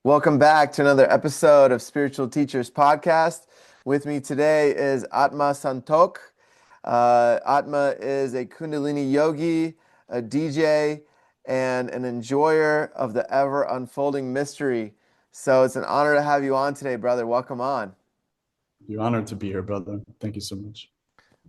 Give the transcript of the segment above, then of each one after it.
Welcome back to another episode of Spiritual Teachers Podcast. With me today is Atma Santok. Atma is a Kundalini yogi, a DJ, and an enjoyer of the ever unfolding mystery. So it's an honor to have you on today, brother. Welcome on. You're honored to be here, brother. Thank you so much.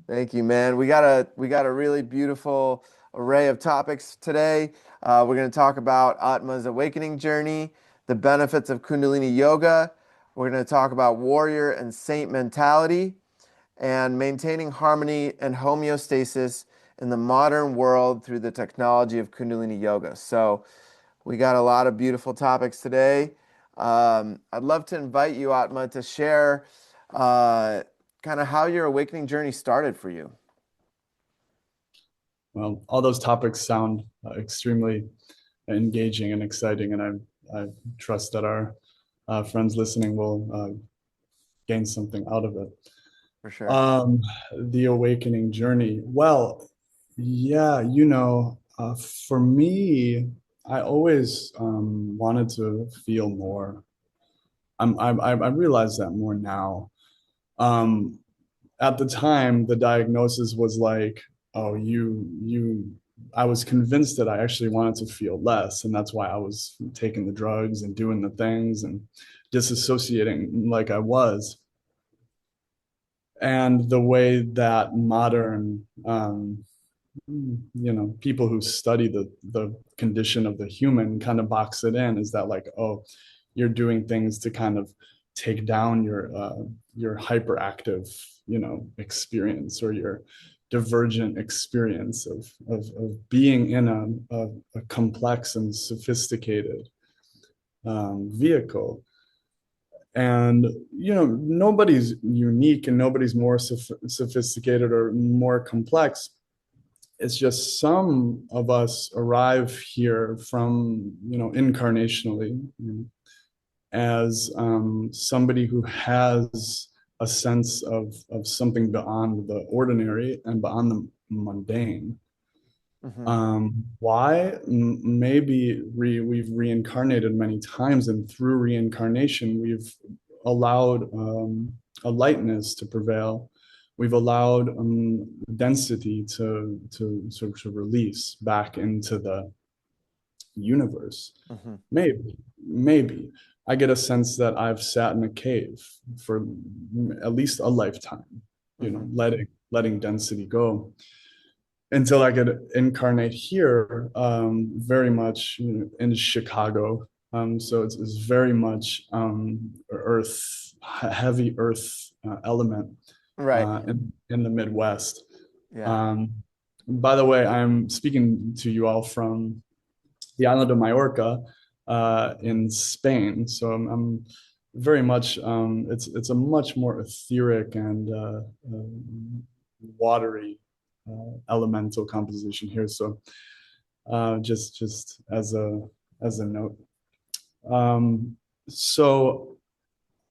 Thank you, man. We got a really beautiful array of topics today. We're going to talk about Atma's awakening journey, the benefits of Kundalini Yoga. We're going to talk about warrior and saint mentality, and maintaining harmony and homeostasis in the modern world through the technology of Kundalini Yoga. So we got a lot of beautiful topics today. I'd love to invite you, Atma, to share kind of how your awakening journey started for you. Well, all those topics sound extremely engaging and exciting, and I trust that our friends listening will gain something out of it. For sure. The awakening journey. Well, yeah, for me, I always wanted to feel more. I realize that more now. Um, at the time, the diagnosis was like, oh, I was convinced that I actually wanted to feel less. And that's why I was taking the drugs and doing the things and disassociating like I was. And the way that modern, people who study the condition of the human kind of box it in is that like, oh, you're doing things to kind of take down your hyperactive, experience, or your divergent experience of being in a complex and sophisticated vehicle. And nobody's unique and nobody's more sophisticated or more complex. It's just some of us arrive here from incarnationally, as somebody who has a sense of something beyond the ordinary and beyond the mundane. Why? Maybe we've reincarnated many times, and through reincarnation, we've allowed a lightness to prevail. We've allowed density to sort of release back into the universe. Maybe. I get a sense that I've sat in a cave for at least a lifetime, letting density go until I could incarnate here, very much in Chicago. So it's very much earth, heavy earth element Right. in the Midwest. Yeah. By the way, I'm speaking to you all from the island of Majorca in Spain. So I'm very much, it's a much more etheric and watery elemental composition here. So just as a note. So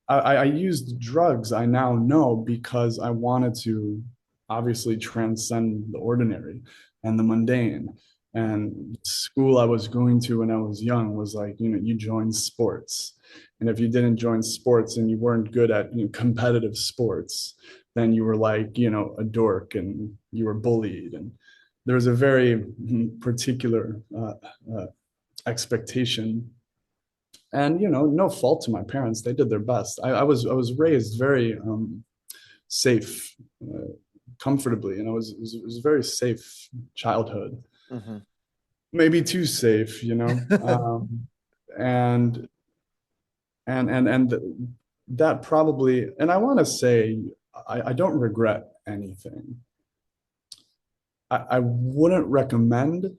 I used drugs, I now know, because I wanted to obviously transcend the ordinary and the mundane. And school I was going to when I was young was like, you join sports. And if you didn't join sports and you weren't good at competitive sports, then you were like, a dork and you were bullied. And there was a very particular expectation. And, no fault to my parents. They did their best. I was raised very safe, comfortably, and it was a very safe childhood. Maybe too safe, and that probably, and I want to say, I don't regret anything. I wouldn't recommend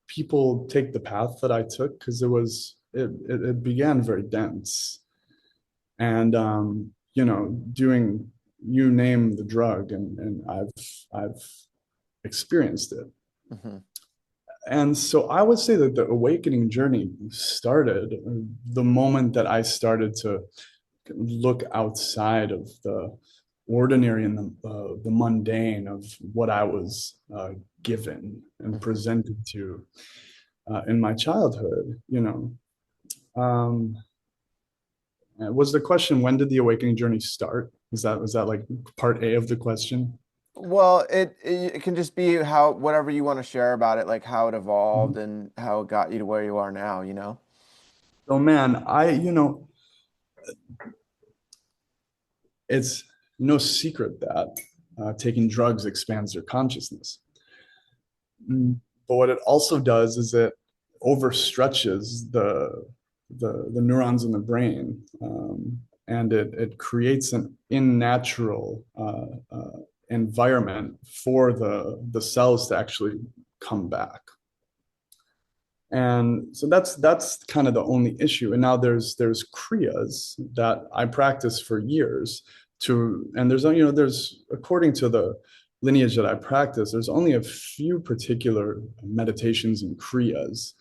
people take the path that I took, because it began very dense, and doing, you name the drug, and I've experienced it. And so I would say that the awakening journey started the moment that I started to look outside of the ordinary and the mundane of what I was given and presented to in my childhood. Um, was the question, when did the awakening journey start? Was that like part A of the question? Well, it can just be how whatever you want to share about it, like how it evolved Mhm. and how it got you to where you are now, you know? So man, it's no secret that taking drugs expands your consciousness. Mm. But what it also does is it overstretches the neurons in the brain, and it creates an unnatural environment for the cells to actually come back. And so that's kind of the only issue. And now there's kriyas that I practice for years to, and there's according to the lineage that I practice, there's only a few particular meditations and kriyas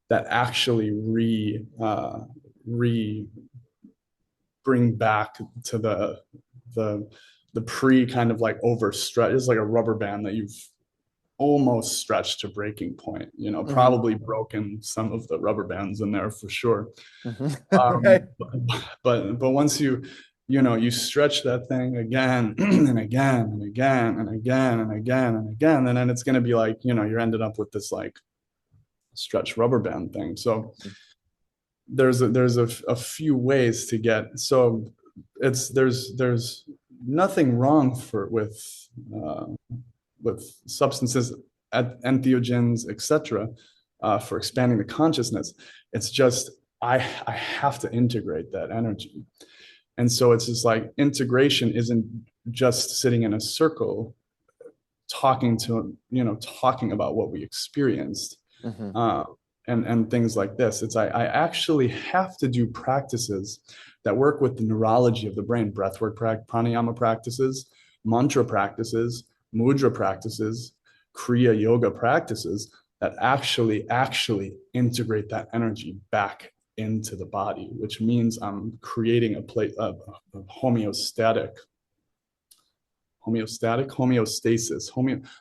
that actually re bring back to the the pre kind of like overstretch. It's like a rubber band that you've almost stretched to breaking point, Hmm. probably broken some of the rubber bands in there for sure. Hmm. Um, Right. but once you stretch that thing again and again and again and again and again and again, and then it's going to be like, you're ended up with this like stretch rubber band thing. So there's a few ways to get, so there's nothing wrong uh, with substances, entheogens, etc., for expanding the consciousness. It's just I have to integrate that energy, and so it's just like integration isn't just sitting in a circle talking about what we experienced, Hmm. uh, and things like this. I actually have to do practices that work with the neurology of the brain, breathwork pranayama practices, mantra practices, mudra practices, kriya yoga practices that actually integrate that energy back into the body, which means I'm creating a plate of homeostasis.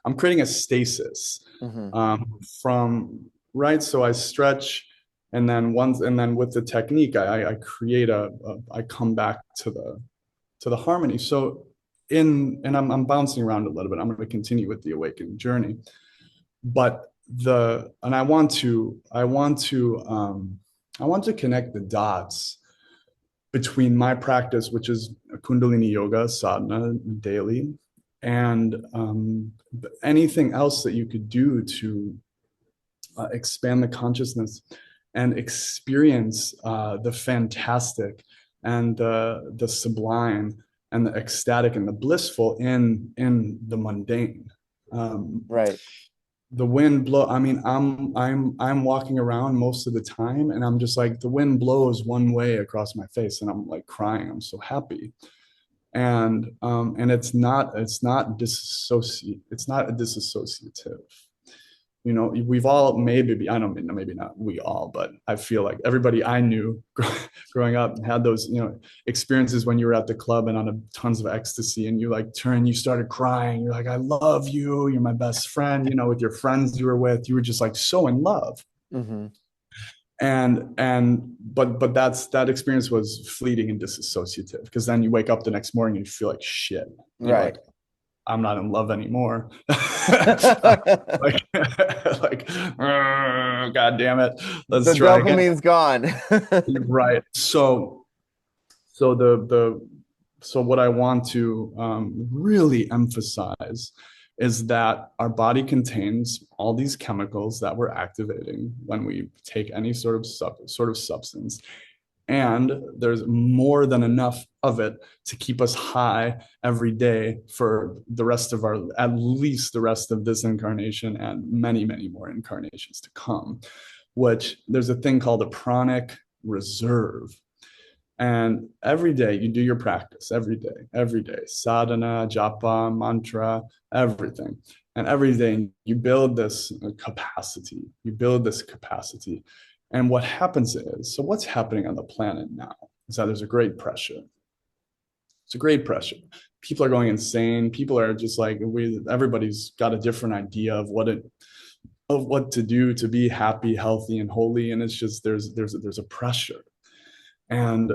I'm creating a stasis, Hmm. from right. So I stretch, and then with the technique, I create I come back to the harmony. So and I'm bouncing around a little bit. I'm going to continue with the awakening journey, but I want to connect the dots between my practice, which is Kundalini Yoga, sadhana daily, and anything else that you could do to expand the consciousness and experience the fantastic and the sublime and the ecstatic and the blissful in the mundane. Um, Right. the wind blow. I mean, I'm walking around most of the time, and I'm just like, the wind blows one way across my face, and I'm like crying. I'm so happy, and it's not a disassociative. We've all, maybe, I don't mean, maybe not we all, but I feel like everybody I knew growing up had those, experiences when you were at the club and on tons of ecstasy, and you started crying. You're like, I love you. You're my best friend. With your friends you were just like so in love. Hmm. But that experience was fleeting and disassociative, because then you wake up the next morning and you feel like shit. And you're Right. like, I'm not in love anymore. like, God damn it. Let's The try again. dopamine's gone. Right. So so what I want to really emphasize is that our body contains all these chemicals that we're activating when we take any sort of substance, and there's more than enough of it to keep us high every day for the rest of at least the rest of this incarnation and many, many more incarnations to come. Which there's a thing called a pranic reserve. And every day you do your practice, every day, sadhana, japa, mantra, everything. And every day you build this capacity. And what happens is, so what's happening on the planet now is that there's a great pressure. It's a great pressure. People are going insane. People are just like, everybody's got a different idea of of what to do to be happy, healthy, and holy. And it's just there's a pressure, and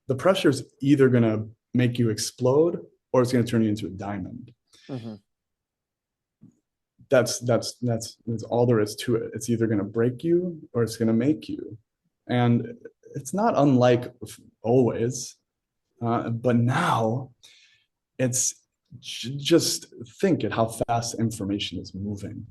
the pressure is either going to make you explode or it's going to turn you into a diamond. Mm-hmm. That's all there is to it. It's either going to break you or it's going to make you, and it's not unlike always, but now it's just think at how fast information is moving.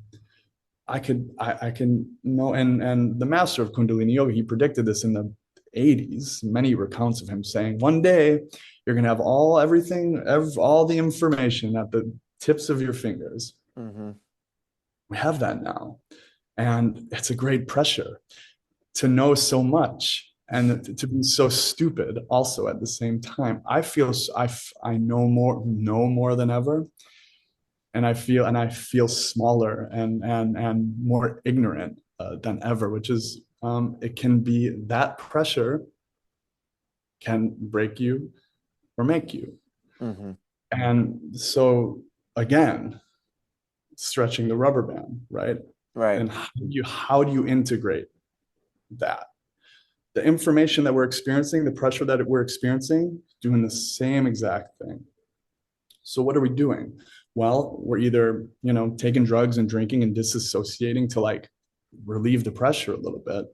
I can know, and the master of Kundalini Yoga, he predicted this in the 80s. Many recounts of him saying, one day you're gonna have all the information at the tips of your fingers. Mm-hmm. We have that now, and it's a great pressure to know so much and to be so stupid also at the same time. I know more than ever, and I feel smaller and more ignorant than ever, which is it can be that pressure can break you or make you. Mm-hmm. And so again, stretching the rubber band, right? Right. And how do you integrate that? The information that we're experiencing, the pressure that we're experiencing, doing the same exact thing. So what are we doing? Well, we're either, taking drugs and drinking and disassociating to like relieve the pressure a little bit,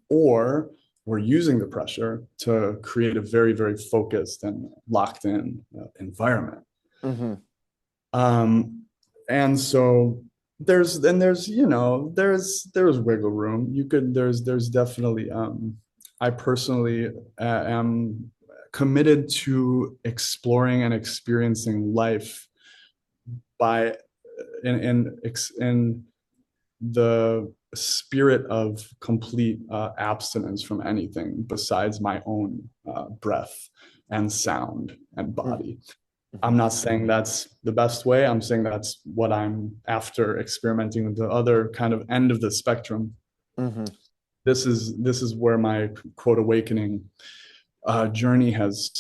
or we're using the pressure to create a very, very focused and locked in environment. Mm-hmm. And so there's wiggle room. There's definitely I personally am committed to exploring and experiencing life by in the spirit of complete abstinence from anything besides my own breath and sound and body. Mm-hmm. I'm not saying that's the best way. I'm saying that's what I'm after, experimenting with the other kind of end of the spectrum. Mm-hmm. This is where my quote awakening journey has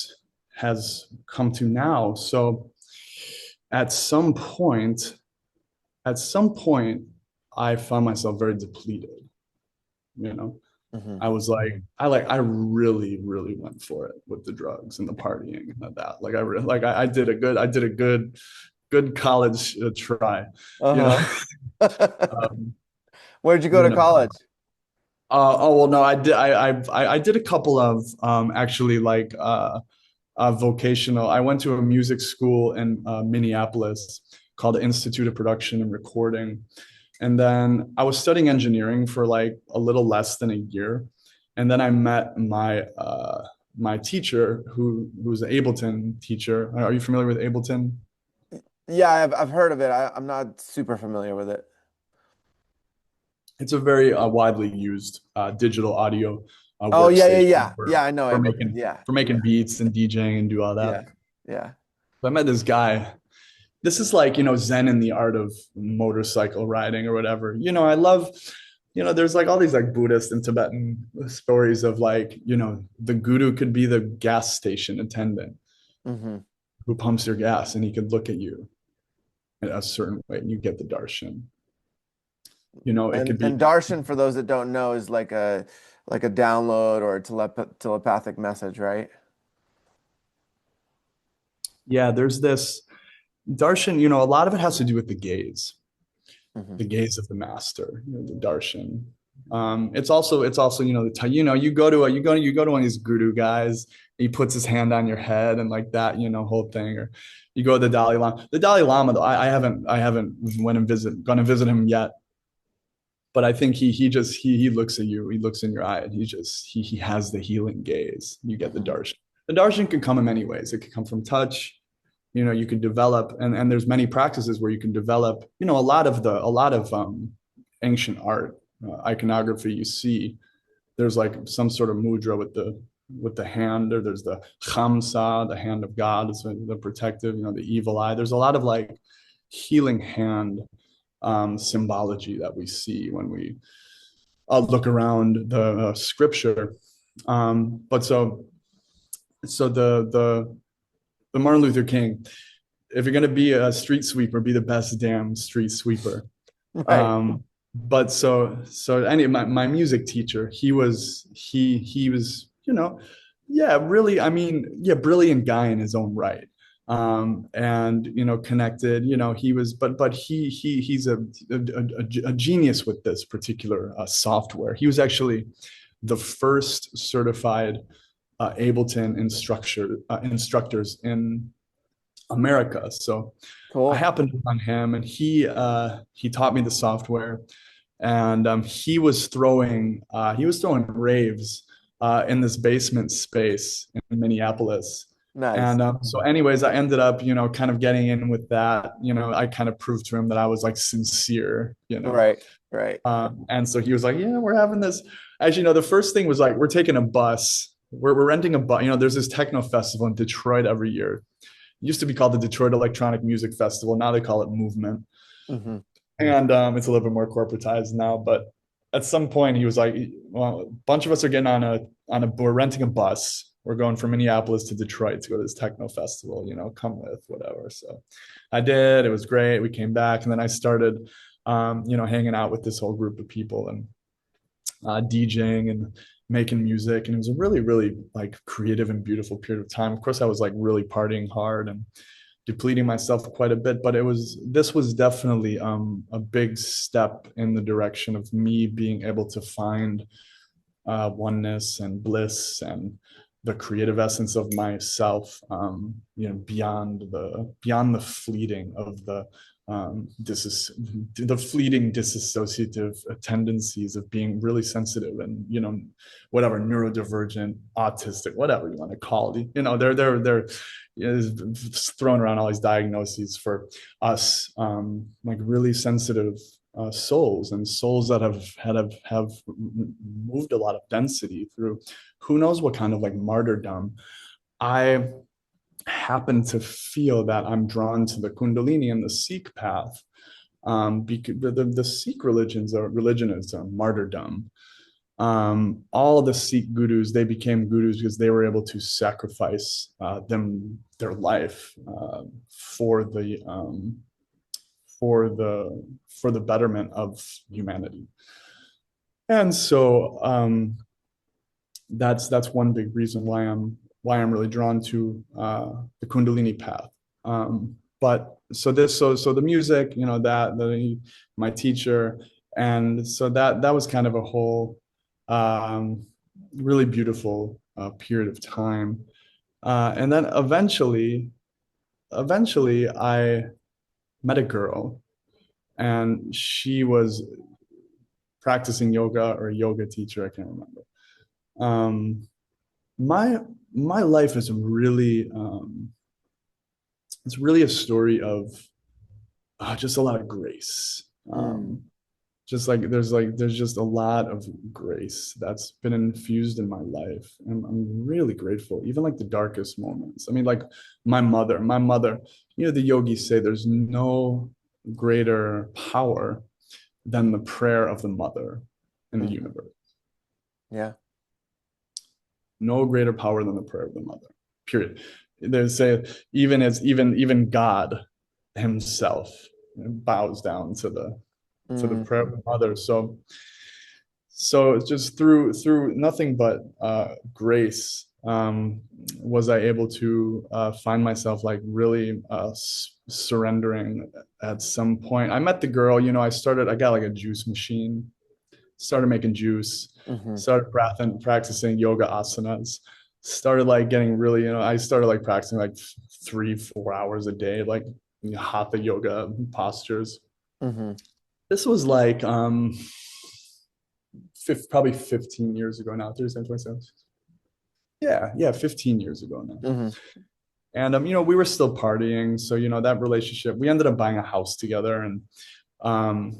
come to now. So at some point, I found myself very depleted. You know, Mm-hmm. I was like, I really, really went for it with the drugs and the partying and that. Like I did a good college try. You know, Uh-huh. um, Where'd you go you to know. college? Oh well, no, I did a couple of actually like vocational. I went to a music school in Minneapolis called the Institute of Production and Recording. And then I was studying engineering for like a little less than a year. And then I met my teacher who's an Ableton teacher. Are you familiar with Ableton? Yeah, I've heard of it. I'm not super familiar with it. It's a very widely used digital audio Oh yeah, yeah, workstation yeah. Yeah, I know for Ableton. making Yeah. for making beats and DJing and do all that. Yeah. Yeah. So I met this guy. This is like, Zen in the art of motorcycle riding or whatever. I love, there's like all these like Buddhist and Tibetan stories of like, the guru could be the gas station attendant Mm-hmm. who pumps your gas, and he could look at you in a certain way and you get the darshan. It And could be, darshan, for those that don't know, is like a download or a telepathic message, right? yeah, there's this darshan, a lot of it has to do with Mm-hmm. the gaze of the master, the darshan. It's also you go to one of these guru guys. He puts his hand on your head and like that, whole thing. Or you go to the Dalai Lama. The Dalai Lama, though, I haven't gone and visit him yet. But I think he looks at you. He looks in your eye, and he has the healing gaze. You get the Mm-hmm. darshan. The darshan can come in many ways. It could come from touch. You can develop, and there's many practices where you can develop, a lot of ancient art, iconography. You see there's like some sort of mudra with the hand, or there's the khamsa, the hand of God, it's the protective, the evil eye. There's a lot of like healing hand symbology that we see when we look around the scripture. But so the Martin Luther King, if you're going to be a street sweeper, be the best damn street sweeper. Right. But anyway, my music teacher, he was, yeah, really, I mean, yeah, brilliant guy in his own right. And connected, he was, but he's a genius with this particular software. He was actually the first certified Ableton instructors in America. So I Cool. happened on him, and he taught me the software, and he was throwing raves in this basement space in Minneapolis. Nice. And so, anyways, I ended up, kind of getting in with that. I kind of proved to him that I was like sincere, Right. Right. and so he was like, "Yeah, we're having this." Actually, the first thing was like, we're taking a bus. We're renting a bus. There's this techno festival in Detroit every year. It used to be called the Detroit Electronic Music Festival. Now they call it Movement, Hmm. and it's a little bit more corporatized now. But at some point, he was like, "Well, a bunch of us are getting we're renting a bus. We're going from Minneapolis to Detroit to go to this techno festival. Come with, whatever." So I did. It was great. We came back, and then I started, hanging out with this whole group of people and DJing and making music. And it was a really, really like creative and beautiful period of time. Of course, I was like really partying hard and depleting myself quite a bit, but this was definitely a big step in the direction of me being able to find oneness and bliss and the creative essence of myself, beyond the fleeting of the fleeting dissociative tendencies of being really sensitive and whatever, neurodivergent, autistic, whatever you want to call it. They're throwing around all these diagnoses for us, like really sensitive souls, and souls that have moved a lot of density through who knows what kind of like martyrdom. I happen to feel that I'm drawn to the Kundalini and the Sikh path, because the Sikh religion is a martyrdom. All of the Sikh gurus, they became gurus because they were able to sacrifice their life for the betterment of humanity. And so that's one big reason why I'm really drawn to the Kundalini path. But so the music, my teacher, and so that was kind of a whole really beautiful period of time. And then eventually I met a girl, and she was practicing yoga, or a yoga teacher, I can't remember. Um, my my life is really it's really a story of just a lot of grace. Mm. Just there's just a lot of grace that's been infused in my life, and I'm really grateful, even like the darkest moments. I mean, like my mother, the yogis say there's no greater power than the prayer of the mother in the Hmm. universe. Yeah. No greater power than the prayer of the mother, period. They say even God himself bows down to the prayer of Hmm. the mother. So it's just through nothing but grace, was I able to find myself like really surrendering at some point. I met the girl, I got like a juice machine, started making juice, Hmm. started practicing yoga asanas, started like getting really, I started like practicing like 3-4 hours a day, like hatha yoga postures. Hmm. This was like probably 15 years ago now, 37, 27. Yeah, 15 years ago now. Hmm. And we were still partying, so that relationship, we ended up buying a house together, and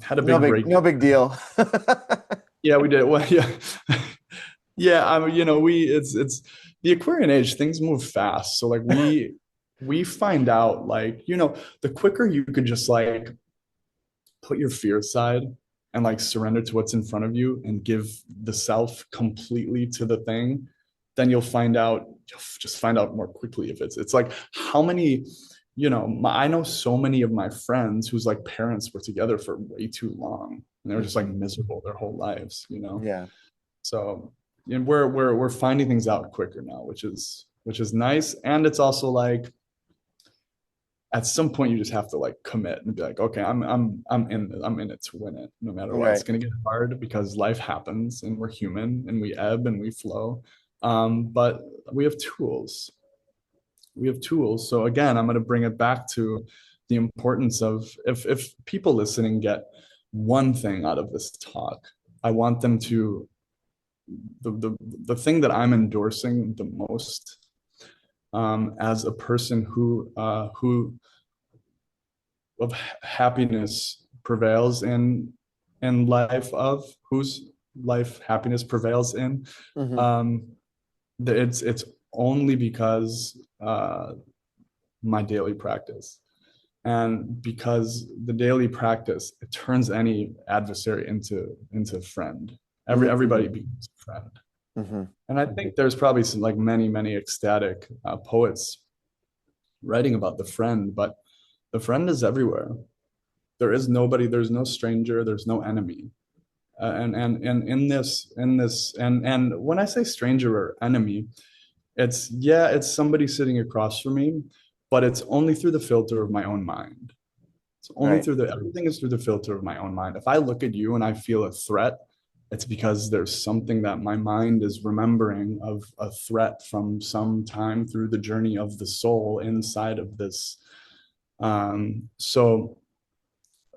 had a No big big, break. no big deal. Yeah, we did. Well, yeah. Yeah, I mean, we it's the Aquarian age, things move fast. So like we find out, like, the quicker you could just like put your fear aside and like surrender to what's in front of you and give the self completely to the thing, then you'll just find out more quickly if it's like how many I know so many of my friends whose like parents were together for way too long, and they were just like Mhm. miserable their whole lives. Yeah. So, and we're finding things out quicker now, which is nice. And it's also like at some point you just have to like commit and be like, okay, I'm in it to win it, no matter what. It's Right. gonna get hard because life happens and we're human and we ebb and we flow. But we have tools. We have tools. So again, I'm gonna bring it back to the importance of if people listening get one thing out of this talk, I want them to the thing that I'm endorsing the most, as a person who of happiness prevails in life, of whose life happiness prevails in, Hmm. um it's only because my daily practice, and because the daily practice, it turns any adversary into friend. Everybody Hmm. becomes a friend. Hmm. And I think there's probably some like many ecstatic poets writing about the friend, but the friend is everywhere. There is nobody, there's no stranger, there's no enemy. And in this and when I say stranger or enemy, it's somebody sitting across from me, but it's only through the filter of my own mind. It's only Right. through the everything is through the filter of my own mind. If I look at you and I feel a threat, it's because there's something that my mind is remembering of a threat from some time through the journey of the soul inside of this. So,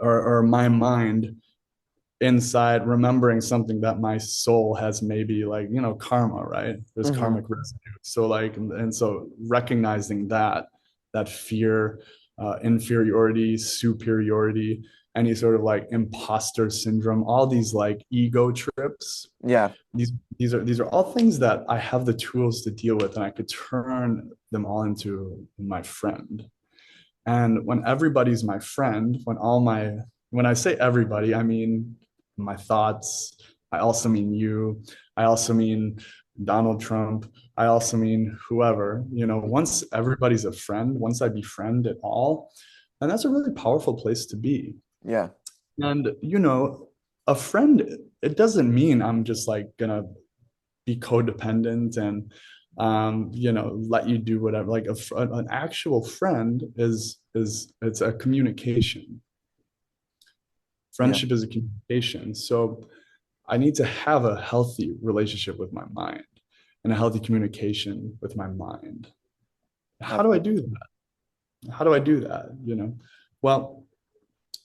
or my mind inside remembering something that my soul has, maybe like, karma, right? There's Hmm. karmic residue. So like, and so recognizing that fear, inferiority, superiority, any sort of like imposter syndrome, all these like ego trips, Yeah. these these are all things that I have the tools to deal with, and I could turn them all into my friend. And when everybody's my friend, when I say everybody, I mean my thoughts. I also mean you. I also mean Donald Trump. I also mean whoever. Once everybody's a friend, once I befriend it all, and that's a really powerful place to be. Yeah. And a friend, it doesn't mean I'm just like gonna be codependent and let you do whatever. Like an actual friend is it's a communication. Yeah. Friendship is a communication. So I need to have a healthy relationship with my mind and a healthy communication with my mind. How do I Absolutely. do that? How do I do that? Well,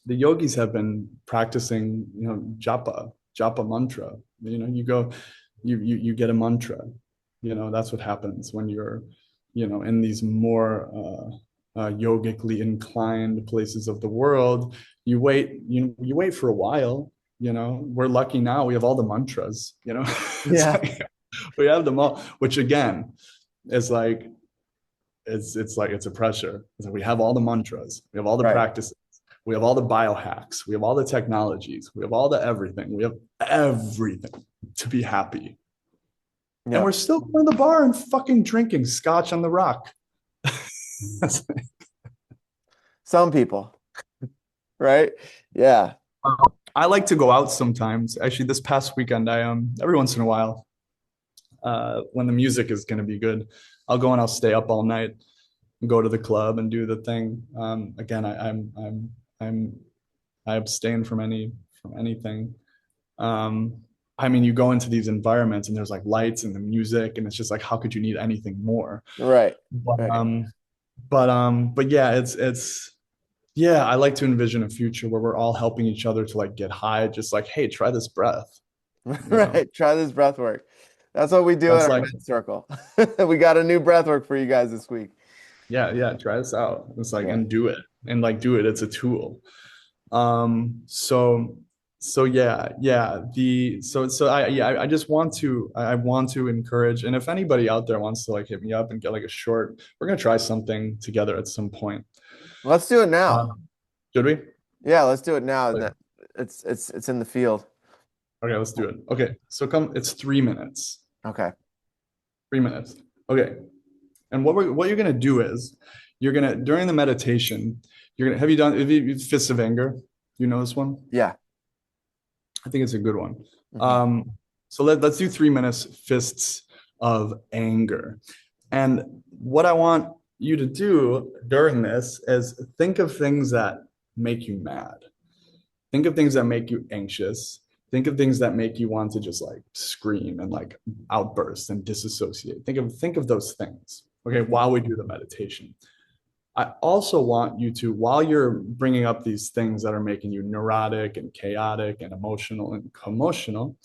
the yogis have been practicing, japa mantra. You go, you get a mantra. That's what happens when you're, in these more yogically inclined places of the world. You wait for a while. We're lucky now. We have all the mantras. It's Yeah. like we have them all, which again is like it's like it's a pressure. It's like we have all the mantras, we have all the Right. practices, we have all the biohacks, we have all the technologies, we have all the everything, we have everything to be happy. And Yeah. we're still going to the bar and fucking drinking scotch on the rock. Some people. Right. Yeah. I like to go out sometimes. Actually, this past weekend, I every once in a while, when the music is going to be good, I'll go and I'll stay up all night, go to the club and do the thing. Again, I'm I abstain from anything. Um, I mean, you go into these environments and there's like lights and the music, and it's just like, how could you need anything more? Right. But Right. but yeah, it's yeah, I like to envision a future where we're all helping each other to like get high, just like, hey, try this breath, you know. Right. Try this breath work. That's what we do in That's our like, med circle. We got a new breath work for you guys this week. yeah, try this out. It's like, Yeah. and do it. And like do it. It's a tool. So yeah, I just want to I want to encourage, and if anybody out there wants to like hit me up and get like a short, we're gonna try something together at some point. Let's do it now. Should we? Yeah, let's do it now. And that it's in the field. Okay, let's do it. Okay, so come, it's 3 minutes. Okay. 3 minutes. Okay. And what you're gonna do is you're gonna during the meditation, have you Fists of Anger? You know this one? Yeah. I think it's a good one. Hmm. So let's do 3 minutes fists of anger. And what I want you to do during this is think of things that make you mad. Think of things that make you anxious. Think of things that make you want to just like scream and like outburst and disassociate. Think of those things. Okay, while we do the meditation. I also want you to, while you're bringing up these things that are making you neurotic and chaotic and emotional and commotional,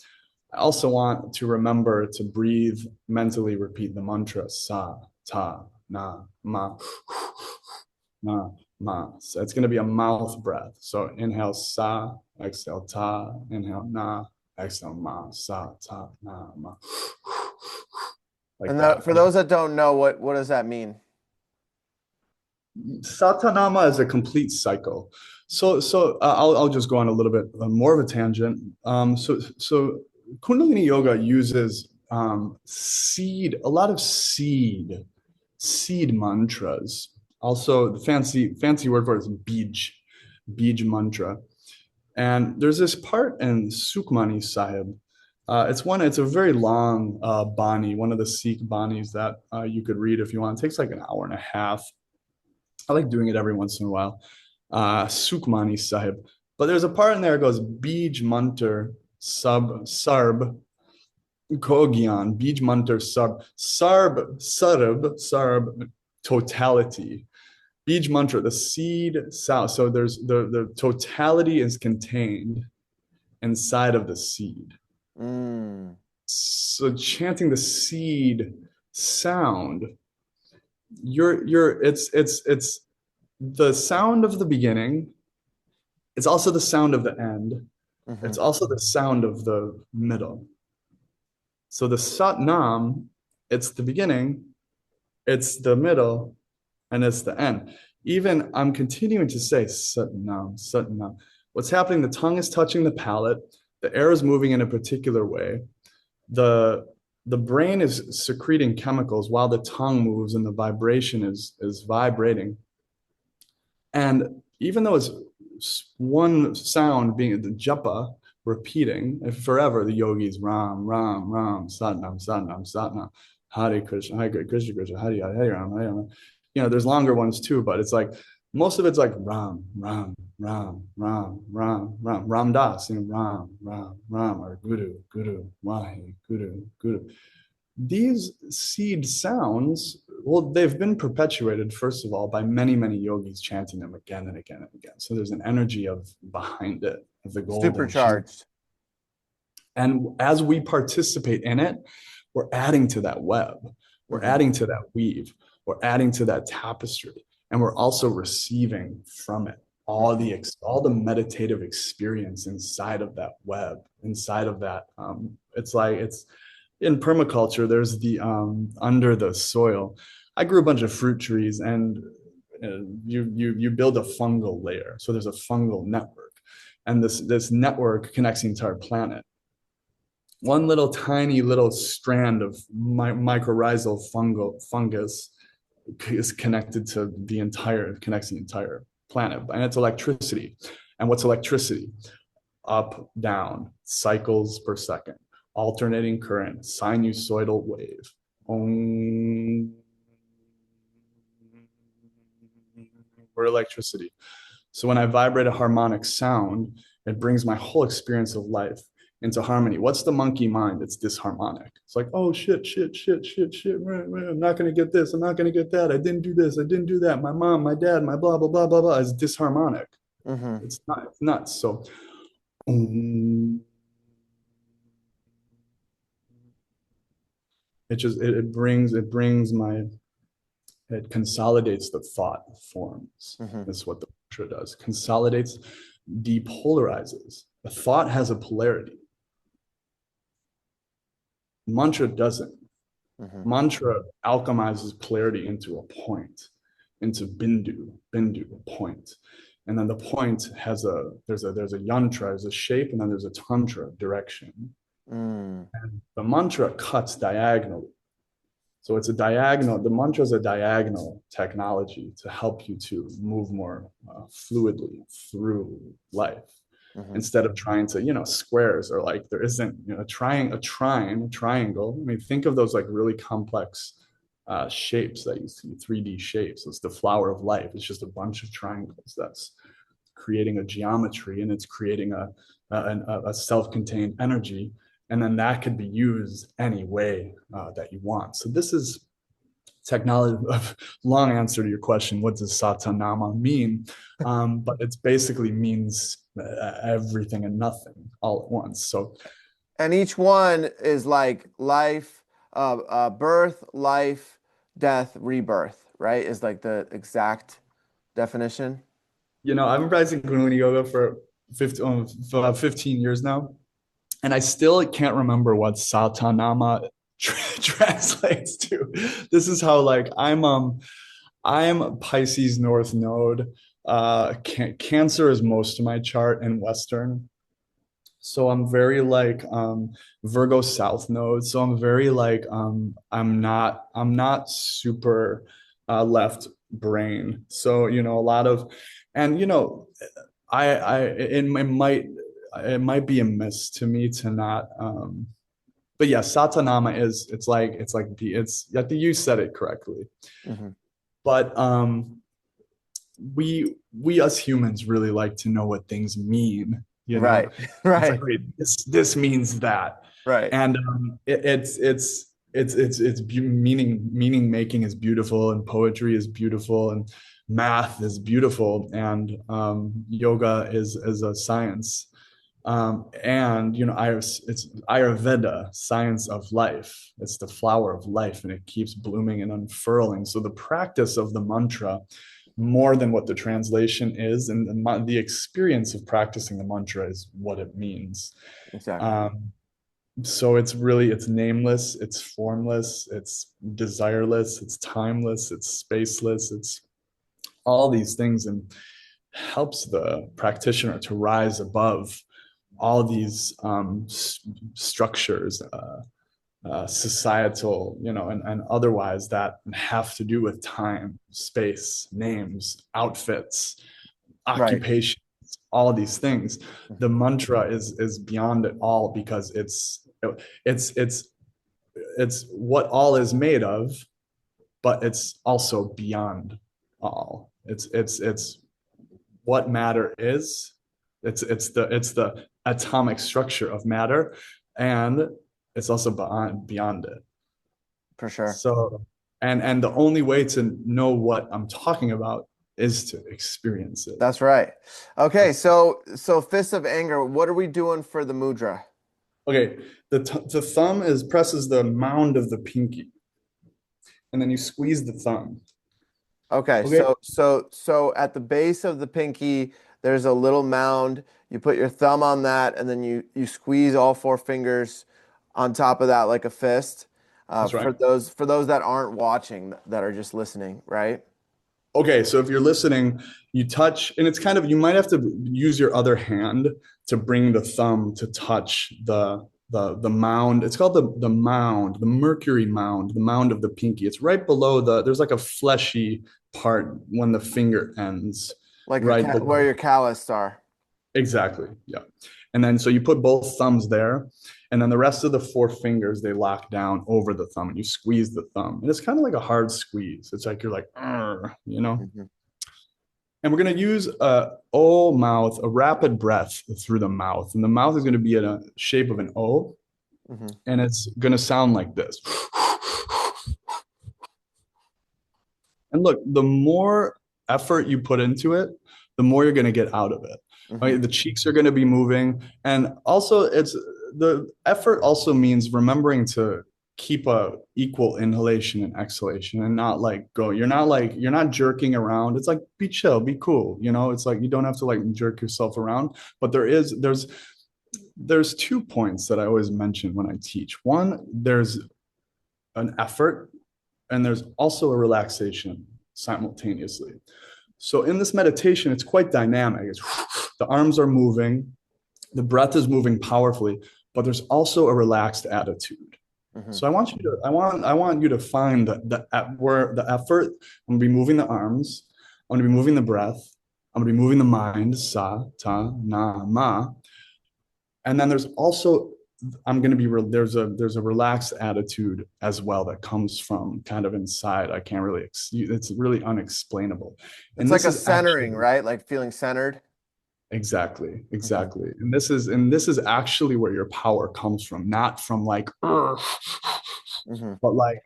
I also want to remember to breathe, mentally repeat the mantra sa, ta, na, ma, na, ma. So it's going to be a mouth breath. So inhale sa, exhale ta, inhale na, exhale ma, sa, ta, na, ma. Like And that. for those that don't know, what does that mean? Satanama is a complete cycle. I'll just go on a little bit more of a tangent. So Kundalini Yoga uses a lot of seed mantras. Also, the fancy word for it is bij mantra. And there's this part in Sukhmani Sahib. It's a very long bani, one of the Sikh banis that you could read if you want. It takes like an hour and a half. I like doing it every once in a while. Sukhmani Sahib. But there's a part in there that goes Bij Mantar Sarb Kogyan, Bij Mantar Sarb, totality. Bij Mantra, the seed sound. So there's the totality is contained inside of the seed. Mm. So chanting the seed sound, it's the sound of the beginning. It's also the sound of the end. Hmm. It's also the sound of the middle. So the Sat Nam, it's the beginning, it's the middle, and it's the end. Even I'm continuing to say Sat Nam, Sat Nam. What's happening? The tongue is touching the palate. The air is moving in a particular way. The brain is secreting chemicals while the tongue moves and the vibration is vibrating. And even though it's one sound being the japa repeating, and forever the yogis Ram, Ram, Ram, Satnam, Satnam, Satnam, Hare Krishna, Hare Krishna, Krishna, Hare Hare, Ram, Hare Ram. There's longer ones too, but it's like most of it's like Ram, Ram, Ram, Ram, Ram, Ram, Ram Das, Ram, Ram, Ram, or Guru, Guru, Wahi, Guru, Guru. These seed sounds, well, they've been perpetuated, first of all, by many, many yogis chanting them again and again and again. So there's an energy of behind it, of the golden. Supercharged. And as we participate in it, we're adding to that web, we're adding to that weave, we're adding to that tapestry, and we're also receiving from it all the meditative experience inside of that web, inside of that. It's in permaculture, there's the under the soil. I grew a bunch of fruit trees, and you build a fungal layer. So there's a fungal network, and this network connects the entire planet. One little tiny little strand of mycorrhizal fungus is connected to connects the entire planet, and it's electricity. And what's electricity? Up, down, cycles per second, alternating current, sinusoidal wave. We're electricity. So when I vibrate a harmonic sound, it brings my whole experience of life into harmony. What's the monkey mind? It's disharmonic. It's like, oh shit. I'm not gonna get this. I'm not gonna get that. I didn't do this. I didn't do that. My mom, my dad, my blah blah blah blah blah is disharmonic. Mm-hmm. It's not. It's not. So it consolidates the thought forms. That's what the mantra does. Consolidates, depolarizes. A thought has a polarity. Mantra doesn't. Mantra alchemizes polarity into a point, into bindu, a point. And then the point has there's a yantra, there's a shape, and then there's a tantra direction. And the mantra cuts diagonally. So it's a diagonal, the mantra is a diagonal technology to help you to move more fluidly through life Hmm. instead of trying to, squares, or like there isn't, a triangle. I mean, think of those like really complex shapes that you see, 3D shapes. It's the flower of life. It's just a bunch of triangles that's creating a geometry, and it's creating a self-contained energy, and then that could be used any way that you want. So this is technology. Long answer to your question, what does satanama mean? But it basically means everything and nothing all at once. So And each one is like life, birth, life, death, rebirth, right? Is like the exact definition. I've been practicing Kundalini Yoga for 15 years now, and I still can't remember what satanama translates to. This is how, like, I'm Pisces North Node. Cancer is most of my chart in Western. So I'm very like Virgo South Node. So I'm very like I'm not super left brain. So a lot of, and it might be a miss to me to not but yeah, Satanama is, it's I think you said it correctly. Hmm. But we as humans really like to know what things mean. Right, It's like, right, wait, this means that. right. And meaning making is beautiful, and poetry is beautiful, and math is beautiful, and yoga is a science. And it's Ayurveda, science of life. It's the flower of life, and it keeps blooming and unfurling. So the practice of the mantra, more than what the translation is, and the experience of practicing the mantra is what it means. Exactly. So it's nameless, it's formless, it's desireless, it's timeless, it's spaceless, it's all these things, and helps the practitioner to rise above all these structures, societal, and otherwise, that have to do with time, space, names, outfits, Right. occupation, all these things. The mantra is beyond it all, because it's it's it's what all is made of, but it's also beyond all. It's what matter is. It's the atomic structure of matter, and it's also beyond it. For sure. So, and the only way to know what I'm talking about is to experience it. That's right. Okay, That's so fist of anger, what are we doing for the mudra? okay. The thumb presses the mound of the pinky, and then you squeeze the thumb. Okay, Okay. so at the base of the pinky, there's a little mound. You put your thumb on that, and then you squeeze all four fingers on top of that like a fist. That's right. For those that aren't watching, that are just listening, right? Okay, so if you're listening, you touch, and it's kind of, you might have to use your other hand to bring the thumb to touch the mound. It's called the mound, the mercury mound, the mound of the pinky. It's right below there's like a fleshy part when the finger ends, Like right where below. your callus are. Exactly. Yeah. And then so you put both thumbs there, and then the rest of the four fingers, they lock down over the thumb, and you squeeze the thumb. And it's kind of like a hard squeeze. It's like you're like, Mhm. And we're going to use a O mouth, a rapid breath through the mouth. And the mouth is going to be in a shape of an O, Mhm. and it's going to sound like this. And look, the more effort you put into it, the more you're going to get out of it. Mhm. Right? The cheeks are going to be moving. And also, it's the effort also means remembering to keep a equal inhalation and exhalation, and not like go, you're not jerking around. It's like, be chill, be cool. It's like, you don't have to like jerk yourself around. But there's 2 points that I always mention when I teach. One, there's an effort, and there's also a relaxation simultaneously. So in this meditation, it's quite dynamic. The arms are moving, the breath is moving powerfully, but there's also a relaxed attitude. Hmm. So I want you to find the effort. I'm gonna be moving the arms. I'm gonna be moving the breath. I'm gonna be moving the mind. Sa, ta, na, ma. And then there's also I'm going to be there's a relaxed attitude as well that comes from kind of inside. I can't really it's really unexplainable. It's And like this a is centering, actually right? Like feeling centered. Hmm. exactly. And this is actually where your power comes from, not from like Hmm. but like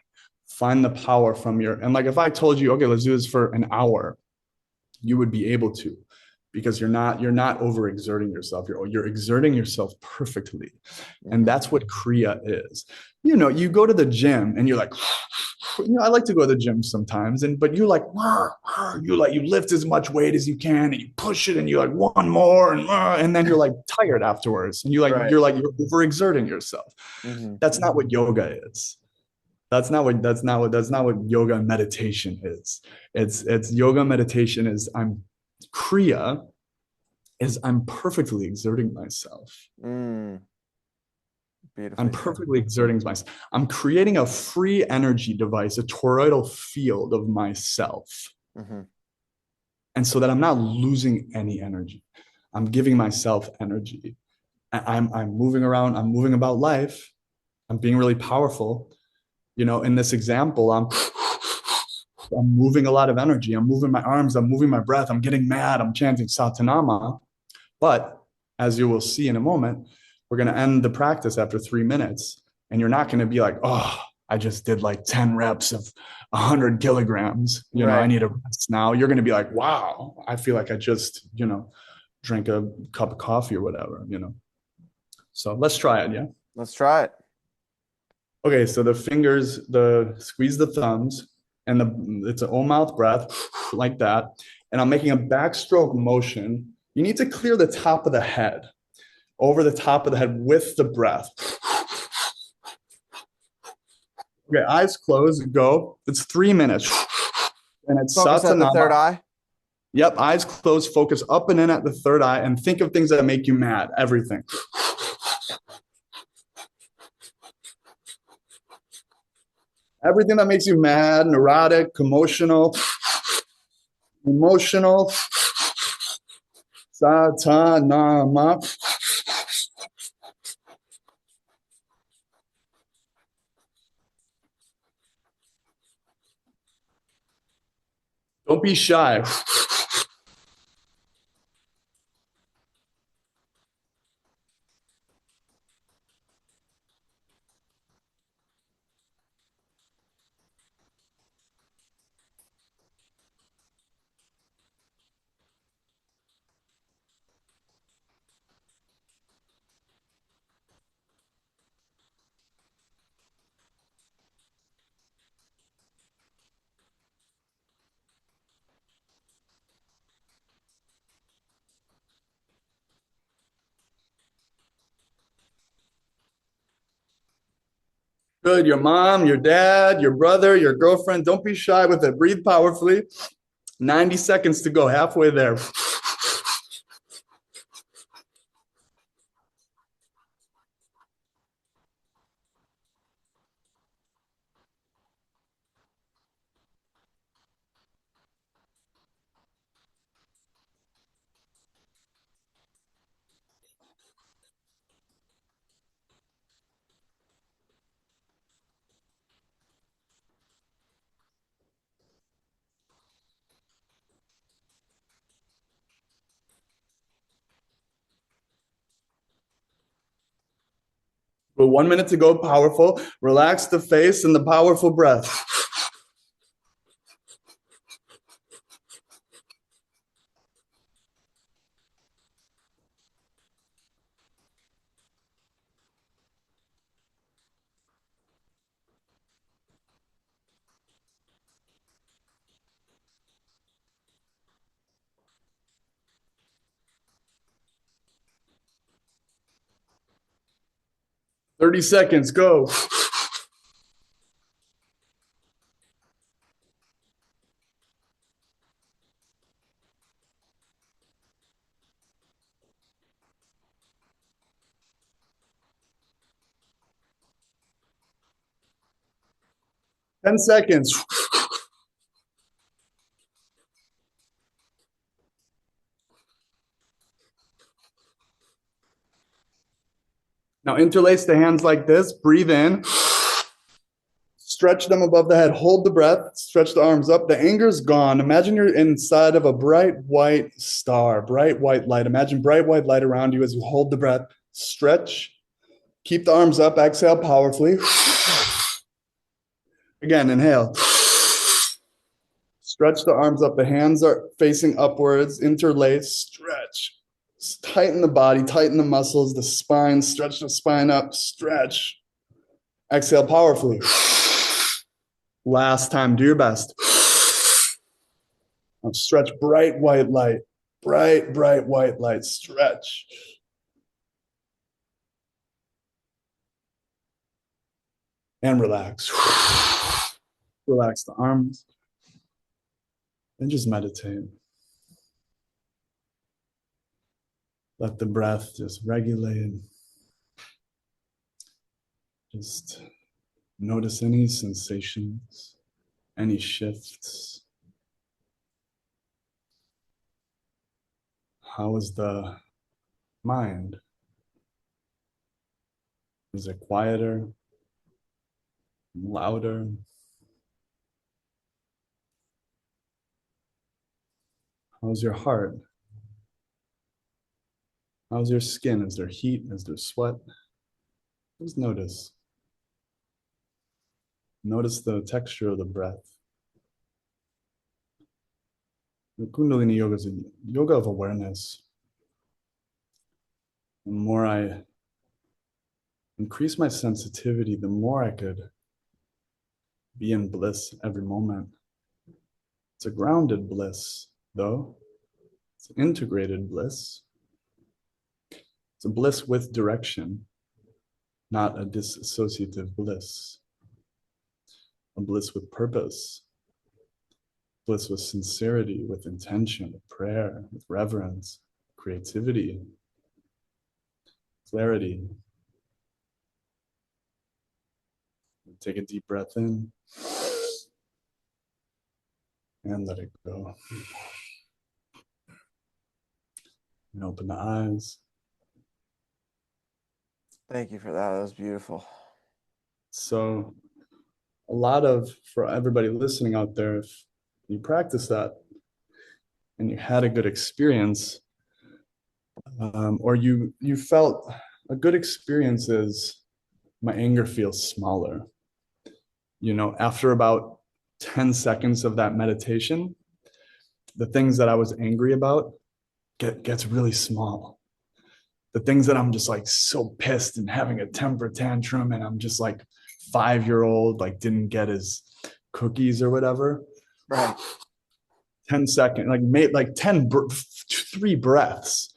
find the power from your and like if I told you, okay, let's do this for an hour, you would be able to because you're not overexerting yourself. You're exerting yourself perfectly. And Hmm. that's what Kriya is. You know, you go to the gym and you're like, you know, I like to go to the gym sometimes, and but you like, you lift as much weight as you can, and you push it, and you like one more, and then you're like tired afterwards, and Right. you're overexerting yourself. Hmm. That's not what yoga is. That's not what yoga and meditation is. It's yoga meditation is Kriya is I'm perfectly exerting myself. Mm, I'm beautifully said. perfectly exerting myself. I'm creating a free energy device, a toroidal field of myself. Hmm. And so that I'm not losing any energy. I'm giving myself energy. I'm moving around, I'm moving about life. I'm being really powerful. You know, in this example, I'm moving a lot of energy. I'm moving my arms, I'm moving my breath, I'm getting mad, I'm chanting Satanama. But as you will see in a moment, we're going to end the practice after 3 minutes. And you're not going to be like, oh, I just did like 10 reps of 100 kilograms. You know, I Right. need a rest now. You're going to be like, wow, I feel like I just, you know, drank a cup of coffee or whatever, you know. So let's try it. Yeah. Let's try it. Okay. So the fingers, the squeeze the thumbs, and it's an all mouth breath like that. And I'm making a backstroke motion. You need to clear the top of the head over the top of the head with the breath. Okay, eyes closed, go. It's 3 minutes. And it's Focus at the third Satanama. eye. Yep, eyes closed, focus up and in at the third eye, and think of things that make you mad. Everything. Everything that makes you mad, neurotic, emotional. Satanama. Don't be shy. Good. Your mom, your dad, your brother, your girlfriend. Don't be shy with it. Breathe powerfully. 90 seconds to go. Halfway there. 1 minute to go. Powerful. Relax the face and the powerful breath. 30 seconds. Go. 10 seconds. Now interlace the hands like this. Breathe in. Stretch them above the head. Hold the breath. Stretch the arms up. The anger's gone. Imagine you're inside of a bright white star, bright white light. Imagine bright white light around you as you hold the breath. Stretch. Keep the arms up. Exhale powerfully. Again, inhale. Stretch the arms up. The hands are facing upwards. Interlace. Stretch. Tighten the body. Tighten the muscles. The spine. Stretch the spine up. Stretch. Exhale powerfully. Last time. Do your best. Now stretch. Bright white light. Bright, bright white light. Stretch. And relax. Relax the arms. And just meditate. Let the breath just regulate. Just notice any sensations, any shifts. How is the mind? Is it quieter, louder? How's your heart? How's your skin? Is there heat? Is there sweat? Just notice. Notice the texture of the breath. The Kundalini Yoga is a yoga of awareness. The more I increase my sensitivity, the more I could be in bliss every moment. It's a grounded bliss, though. It's integrated bliss. It's a bliss with direction, not a dissociative bliss. A bliss with purpose, bliss with sincerity, with intention, with prayer, with reverence, creativity, clarity. Take a deep breath in and let it go. And open the eyes. Thank you for that. That was beautiful. So for everybody listening out there, if you practice that and you had a good experience, or you felt a good experience is my anger feels smaller. After about 10 seconds of that meditation, the things that I was angry about gets really small. The things that I'm just like so pissed and having a temper tantrum, and I'm just like 5-year-old, like didn't get his cookies or whatever. Right. 10 seconds, like made like 3 breaths.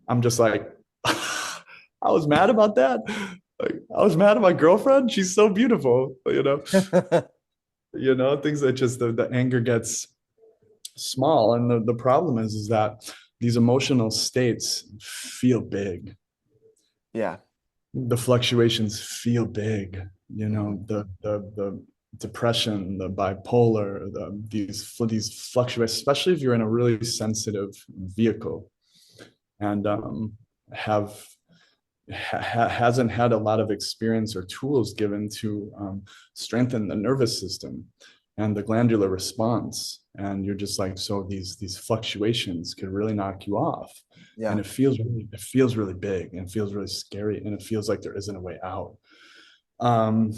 I'm just like, I was mad about that. Like I was mad at my girlfriend. She's so beautiful, things that just the anger gets small. And the problem is that these emotional states feel big. Yeah. The fluctuations feel big, the depression, the bipolar, these fluctuations, especially if you're in a really sensitive vehicle and hasn't had a lot of experience or tools given to strengthen the nervous system and the glandular response. And you're just like, so these fluctuations could really knock you off. Yeah. And it feels really big and feels really scary, and it feels like there isn't a way out. But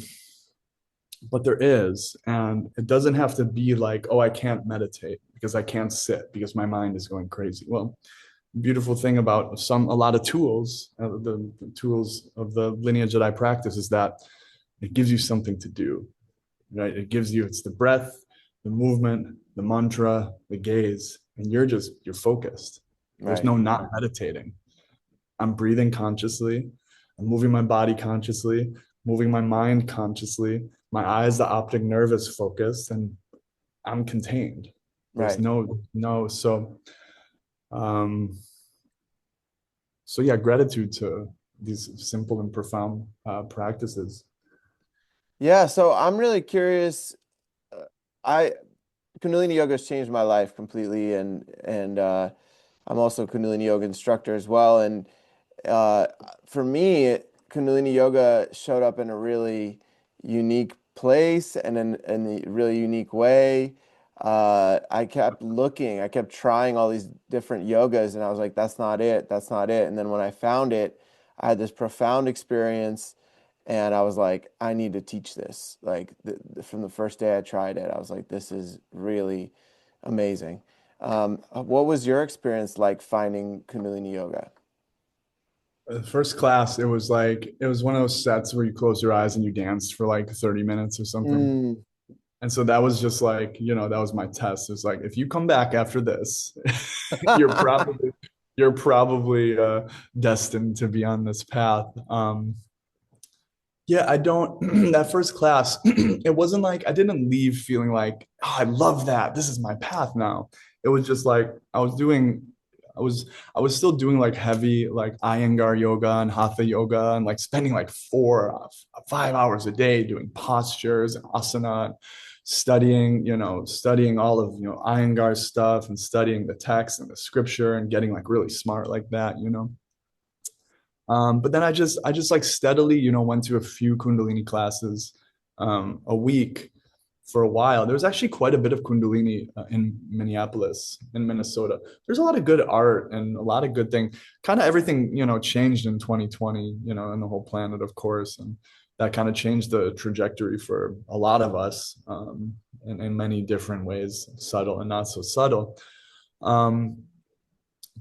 there is, and it doesn't have to be like, oh, I can't meditate because I can't sit because my mind is going crazy. Well, beautiful thing about a lot of tools, the tools of the lineage that I practice, is that it gives you something to do, right? It's the breath, the movement, the mantra, the gaze, and you're focused. There's Right. no not meditating. I'm breathing consciously. I'm moving my body consciously, moving my mind consciously. My eyes, the optic nerve is focused, and I'm contained. There's Right. so yeah, gratitude to these simple and profound practices. Yeah. So I'm really curious. I Kundalini Yoga has changed my life completely, and I'm also a Kundalini Yoga instructor as well. And uh, for me, Kundalini Yoga showed up in a really unique place and in a really unique way. I kept looking, I kept trying all these different yogas, and I was like, that's not it, that's not it. And then when I found it, I had this profound experience, and I was like, I need to teach this. Like from the first day I tried it, I was like, this is really amazing. What was your experience like finding Kundalini Yoga? The first class, it was one of those sets where you close your eyes and you dance for like 30 minutes or something. Mm. And so that was just like, that was my test. It's like, if you come back after this, you're probably you're probably destined to be on this path. Yeah, I don't, that first class, it wasn't like I didn't leave feeling like, oh, I love that. This is my path now. It was just like I was I was still doing like heavy like Iyengar yoga and Hatha yoga and like spending like 5 hours a day doing postures and asana, studying all of Iyengar stuff and studying the text and the scripture and getting like really smart like that. But then I just like steadily, went to a few Kundalini classes a week for a while. There was actually quite a bit of Kundalini in Minneapolis, in Minnesota. There's a lot of good art and a lot of good things. Kind of everything, changed in 2020, and the whole planet, of course. And that kind of changed the trajectory for a lot of us in many different ways, subtle and not so subtle. Um,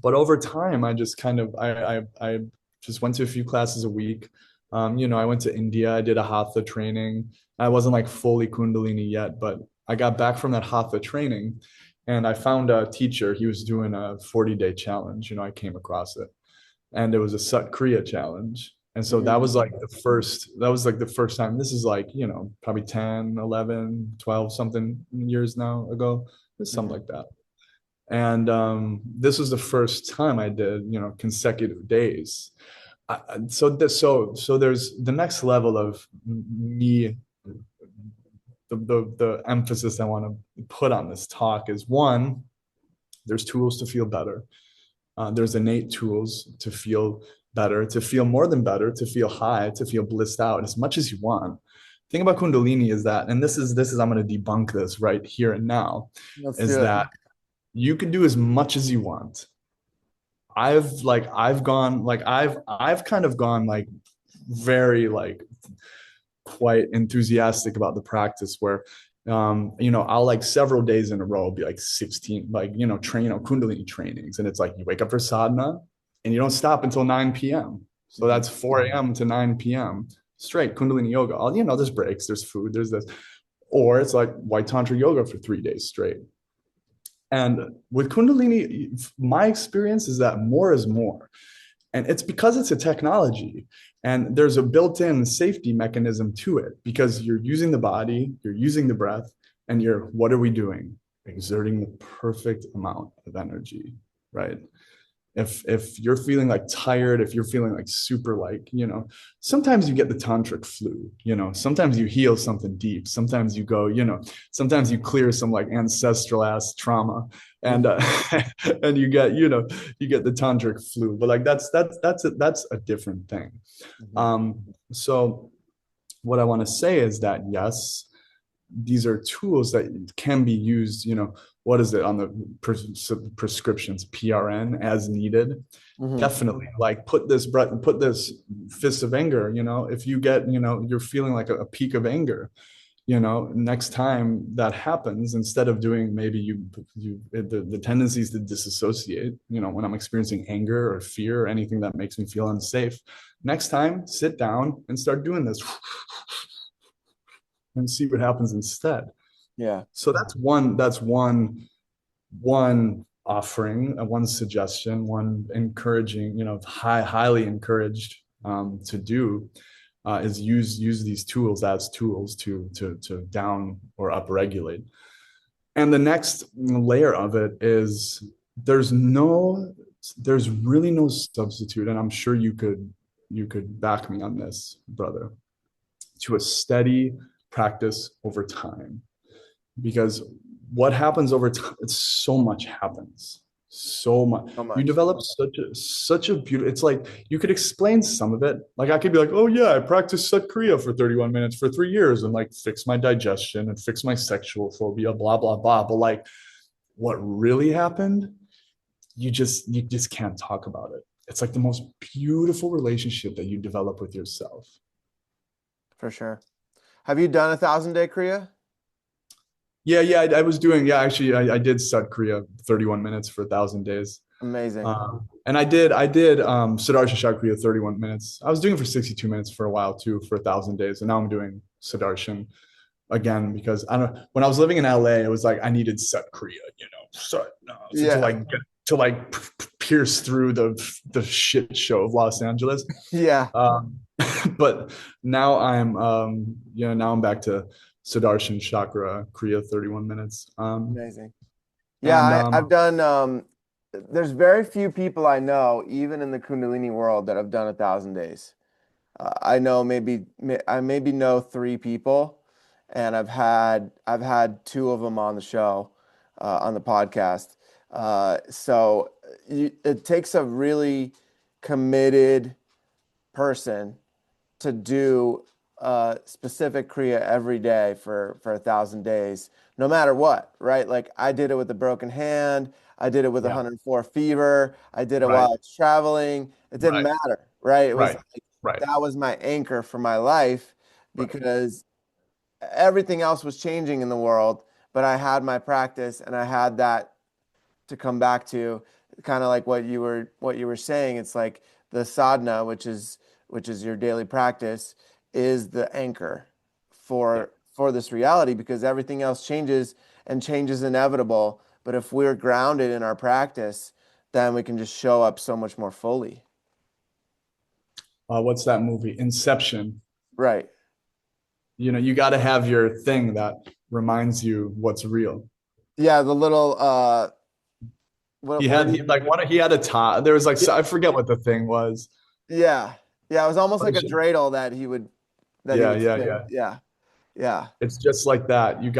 but over time, I just kind of I just went to a few classes a week. I went to India. I did a hatha training. I wasn't like fully Kundalini yet, but I got back from that hatha training, and I found a teacher. He was doing a 40-day challenge. I came across it, and it was a Sat Kriya challenge. And so that was Mm. like the first time. This is like, probably 10, 11, 12 something years now ago, something Mhm. like that. And this was the first time I did, consecutive days. So there's the next level of me. The emphasis I want to put on this talk is, one, there's tools to feel better. There's innate tools to feel better, to feel more than better, to feel high, to feel blissed out as much as you want. The thing about Kundalini is that, and this is I'm going to debunk this right here and now, Let's is do it. that you can do as much as you want. I've kind of gone like very like quite enthusiastic about the practice where I'll like several days in a row be like 16 like Kundalini trainings, and it's like you wake up for sadhana and you don't stop until 9 p.m. So Mhm. that's 4 a.m. to 9 p.m. straight Kundalini yoga. There's breaks, there's food, there's this. Or it's like white tantra yoga for 3 days straight. And with Kundalini, my experience is that more is more. And it's because it's a technology and there's a built-in safety mechanism to it, because you're using the body, you're using the breath, and what are we doing? Exerting the perfect amount of energy, right? If you're feeling like tired, if you're feeling like super like, sometimes you get the tantric flu, sometimes you heal something deep, sometimes you go, sometimes you clear some like ancestral ass trauma, and Mhm. and you get the tantric flu, but like that's a different thing. Mhm. So what I want to say is that, yes, these are tools that can be used, what is it on the prescriptions, PRN, as needed. Mhm. Definitely, like put this fist of anger, if you get, you're feeling like a peak of anger, next time that happens, instead of doing, maybe the tendencies to disassociate, when I'm experiencing anger or fear or anything that makes me feel unsafe, next time sit down and start doing this and see what happens instead. Yeah. So that's one offering, one suggestion, one encouraging, highly encouraged to do, is use these tools as tools to down or up regulate. And the next layer of it is, there's no there's really no substitute, and I'm sure you could back me on this, brother, to a steady practice over time. because what happens over time, it's so much happens. So much. So You much. develop such a beautiful, it's like you could explain some of it. Like I could be like, oh yeah, I practiced Sat Kriya for 31 minutes for 3 years and like fix my digestion and fix my sexual phobia, blah, blah, blah. But like what really happened, you just can't talk about it. It's like the most beautiful relationship that you develop with yourself. For sure. Have you done 1,000 day Kriya? I was doing, actually, I did Sat Kriya 31 minutes for 1,000 days. Amazing. And I did Sudarshan Kriya 31 minutes. I was doing it for 62 minutes for a while too, for 1,000 days. And now I'm doing Sudarshan again because I don't, when I was living in LA, it was like I needed Sat Kriya, so to Yeah. like get to like pierce through the shit show of Los Angeles. Yeah. Um, but now now I'm back to Sudarshan Chakra Kriya 31 minutes. Amazing. Yeah, And I've done there's very few people I know, even in the Kundalini world, that have done 1,000 days. I know I maybe know three people, and I've had two of them on the show, on the podcast. It takes a really committed person to do a specific kriya every day for 1,000 days, no matter what, right? Like I did it with a broken hand, I did it with yeah, 104 fever, I did it while right, I was traveling. It didn't right, matter, right? It was right, like right, that was my anchor for my life right. because everything else was changing in the world, but I had my practice and I had that to come back to, kind of like what you were saying. It's like the sadhana, which is your daily practice, is the anchor Yeah. for this reality, because everything else changes, and change is inevitable. But if we're grounded in our practice, then we can just show up so much more fully. What's that movie? Inception. Right. You got to have your thing that reminds you what's real. Yeah, the little what do He you like one. He had a tie. There was like yeah, I forget what the thing was. yeah. Yeah, it was almost like a But dreidel that he yeah, would yeah, spin. yeah. Yeah. Yeah. It's just like that. You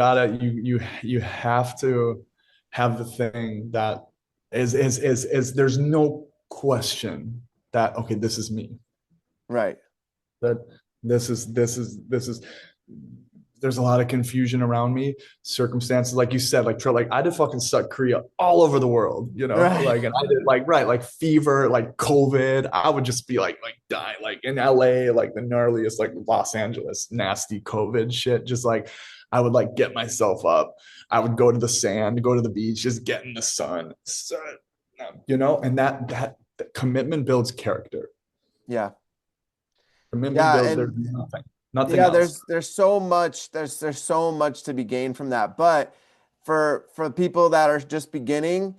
have to have the thing that is there's no question that okay, this is me. Right. That this is there's a lot of confusion around me, circumstances like you said, like I did fucking Sat Kriya all over the world, Right. like, and I did like fever, like COVID. I would just be like die, like in LA, like the gnarliest, like Los Angeles nasty COVID shit, just like I would like get myself up, I would go to the sand, go to the beach, just get in the sun, and that commitment builds character. Yeah. Commitment Yeah, builds, and there's nothing yeah, else. there's so much there's so much to be gained from that. But for people that are just beginning,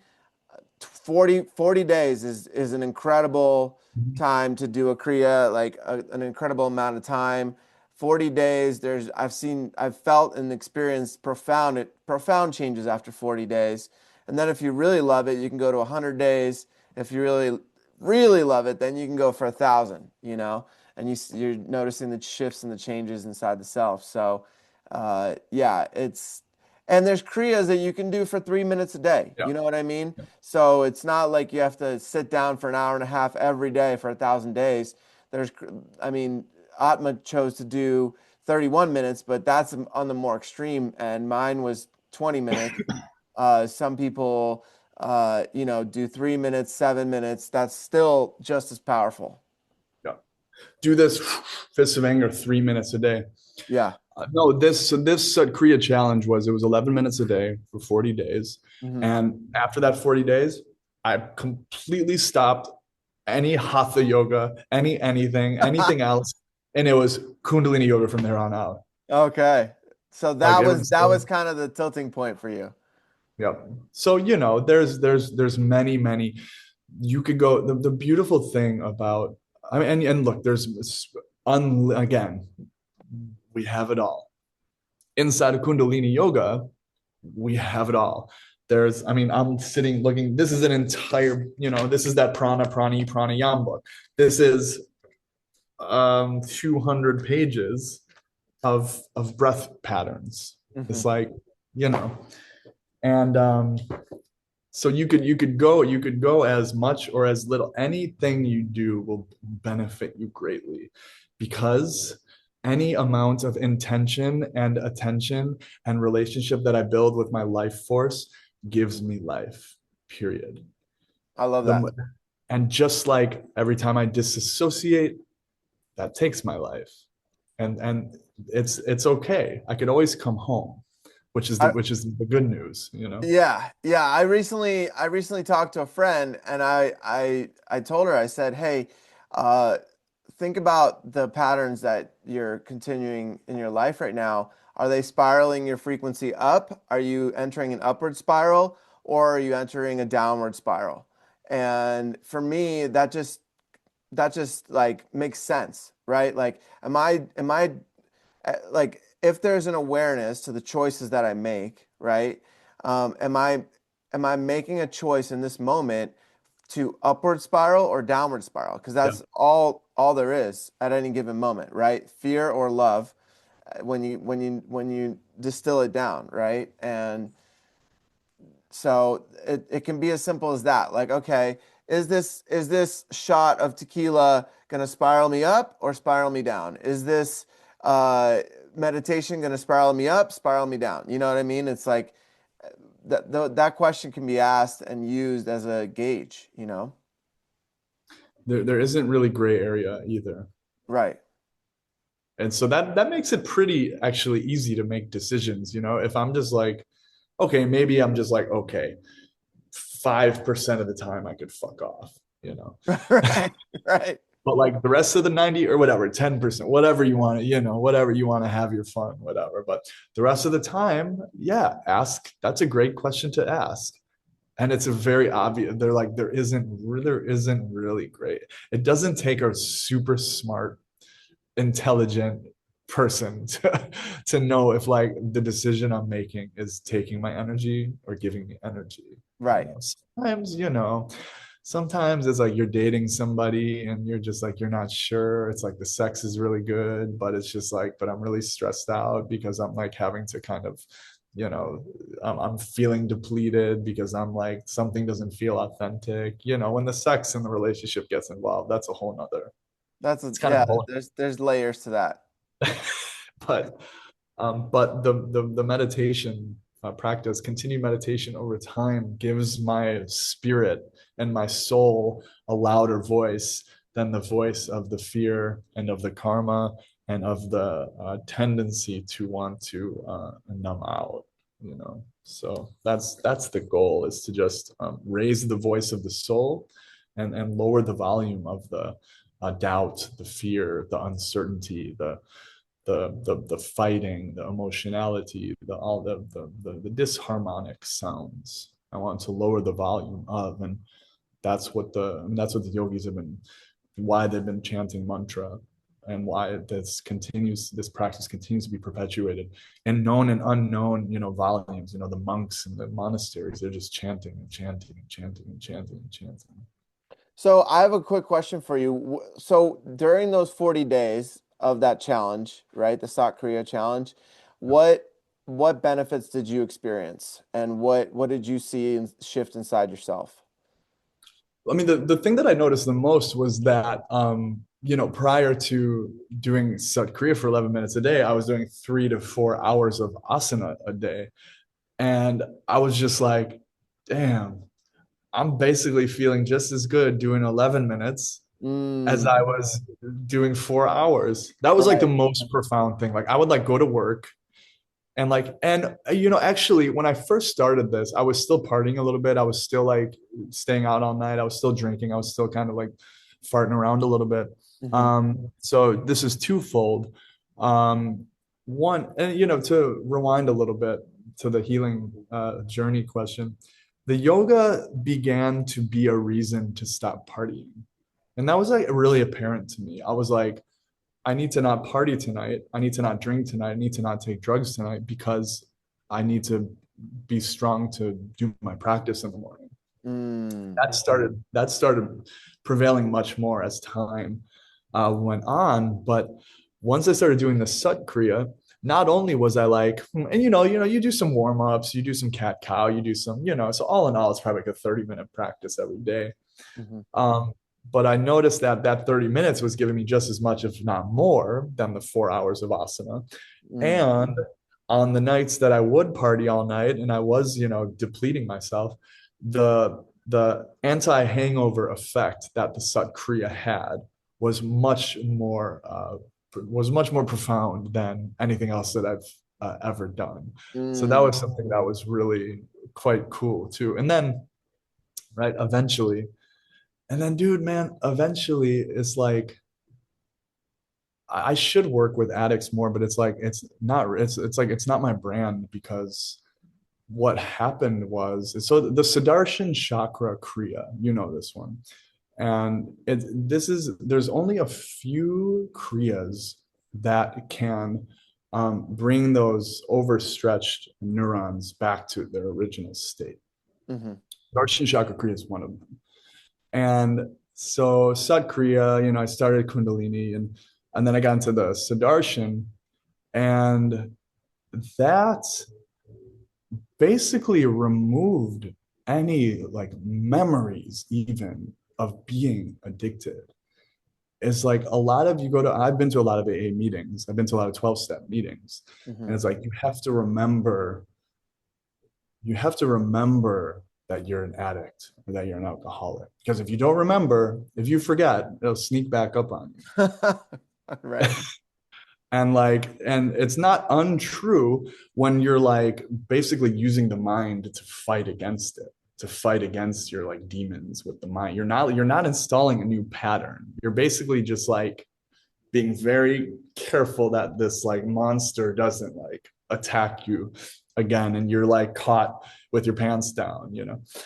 40 days is an incredible time to do a kriya, like an incredible amount of time. 40 days, I've felt and experienced profound changes after 40 days. And then if you really love it, you can go to 100 days. If you really really love it, then you can go for 1,000, and you're noticing the shifts and the changes inside the self. So yeah, and there's kriyas that you can do for 3 minutes a day. Yeah. You know what I mean? So it's not like you have to sit down for an hour and a half every day for 1,000 days. There's, I mean, Atma chose to do 31 minutes, but that's on the more extreme, and mine was 20 minutes. Some people, do 3 minutes, 7 minutes. That's still just as powerful. Yeah. Do this fist of anger 3 minutes a day. Yeah. No, this Kriya challenge it was 11 minutes a day for 40 days. Hmm. And after that 40 days, I completely stopped any hatha yoga, anything else. And it was Kundalini yoga from there on out. Okay. So Like that it was was that was kind of the tilting point for you. yeah. So there's many you could go the beautiful thing about I mean and look, again, we have it all. Inside of Kundalini Yoga, we have it all. I mean, I'm sitting looking, this is an entire, this is that Pranayam book. This is 200 pages of breath patterns. Hmm. It's like you know. And so you could go as much or as little. Anything you do will benefit you greatly, because any amount of intention and attention and relationship that I build with my life force gives me life, period. I love that. The, and just like every time I disassociate, that takes my life. And it's okay. I could always come home, I, which is the good news, you know? yeah, yeah. I recently talked to a friend, and I told her, I said, hey, uh, think about the patterns that you're continuing in your life right now. Are they spiraling your frequency up? Are you entering an upward spiral, or are you entering a downward spiral? And for me, that just like makes sense, right? Like, am I like, if there's an awareness to the choices that I make, right? Am I making a choice in this moment to upward spiral or downward spiral? Because Yeah. that's all there is at any given moment, right? Fear or love, when you distill it down, right? And so it can be as simple as that. Like, okay, is this shot of tequila gonna spiral me up or spiral me down? Is this uh, meditation gonna spiral me up, spiral me down? You know what I mean? It's like that question can be asked and used as a gauge, you know? There isn't really gray area either. Right. And so that makes it pretty actually easy to make decisions, you know? If I'm just like, okay, maybe I'm just like, okay, 5% of the time I could fuck off, you know? Right. Right. But like the rest of the 90 or whatever, 10%, whatever you want to, whatever you want to have your fun, whatever. But the rest of the time, yeah, ask. That's a great question to ask. And it's a very obvious, they're like, there isn't really great. It doesn't take a super smart, intelligent person to know if like the decision I'm making is taking my energy or giving me energy. Right. Sometimes it's like you're dating somebody and you're just like you're not sure. It's like the sex is really good, but it's just like, but I'm really stressed out because I'm like having to kind of, you know, I'm feeling depleted because I'm like something doesn't feel authentic. When the sex and the relationship gets involved, that's a whole nother. It's kind of Yeah, a whole. there's layers to that. but but the meditation practice, continued meditation over time, gives my spirit and my soul a louder voice than the voice of the fear and of the karma and of the tendency to want to numb out. So that's the goal, is to just raise the voice of the soul and lower the volume of the doubt, the fear, the uncertainty, the fighting, the emotionality, the disharmonic sounds. I want to lower the volume of, and that's what the yogis have been, why they've been chanting mantra, and why this practice continues to be perpetuated in known and unknown, volumes. The monks in the monasteries, they're just chanting and chanting and chanting and chanting and chanting. So I have a quick question for you. So during those 40 days of that challenge, right, the South Korea challenge, what what benefits did you experience, and what did you see and shift inside yourself? I mean, the thing that I noticed the most was that, prior to doing South Korea for 11 minutes a day, I was doing 3 to 4 hours of asana a day. And I was just like, damn, I'm basically feeling just as good doing 11 minutes as Mm, I was doing 4 hours. That was like the right. most profound thing. Like I would like go to work actually, when I first started this, I was still partying a little bit. I was still like staying out all night. I was still drinking. I was still kind of like farting around a little bit. Hmm. So this is twofold. One, and to rewind a little bit to the healing journey question, the yoga began to be a reason to stop partying. And that was like really apparent to me. I was like, I need to not party tonight. I need to not drink tonight. I need to not take drugs tonight because I need to be strong to do my practice in the morning. Mm, That started prevailing much more as time went on. But once I started doing the Sat Kriya, not only was I like, and you do some warm-ups, you do some cat cow, you do some, so all in all, it's probably like a 30-minute practice every day. Hmm. Um, but I noticed that that 30 minutes was giving me just as much, if not more, than the 4 hours of asana. Mm. And on the nights that I would party all night and I was, depleting myself, the anti-hangover effect that the Sat Kriya had was much more profound than anything else that I've ever done. So that Mm. was something that was really quite cool too. And then, right, eventually, and then, dude, man, eventually it's like I should work with addicts more, but it's like it's not my brand because what happened was so the Sudarshan Chakra Kriya, you know this one. And there's only a few kriyas that can bring those overstretched neurons back to their original state. Hmm. Darshan Chakra Kriya is one of them. And so Sat Kriya, I started Kundalini and then I got into the Sudarshan, and that basically removed any like memories even of being addicted. It's like a lot of I've been to a lot of AA meetings. I've been to a lot of 12-step meetings. And Hmm. it's like you have to remember that you're an addict or that you're an alcoholic. Because if you don't remember, if you forget, it'll sneak back up on you. Right. And it's not untrue when you're like basically using the mind to fight against it, to fight against your like demons with the mind. You're not installing a new pattern. You're basically just like being very careful that this like monster doesn't like attack you again and you're like caught with your pants down,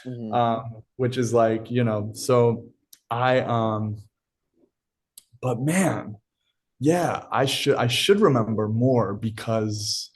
Hmm. which is like, so I but man, yeah, I should remember more because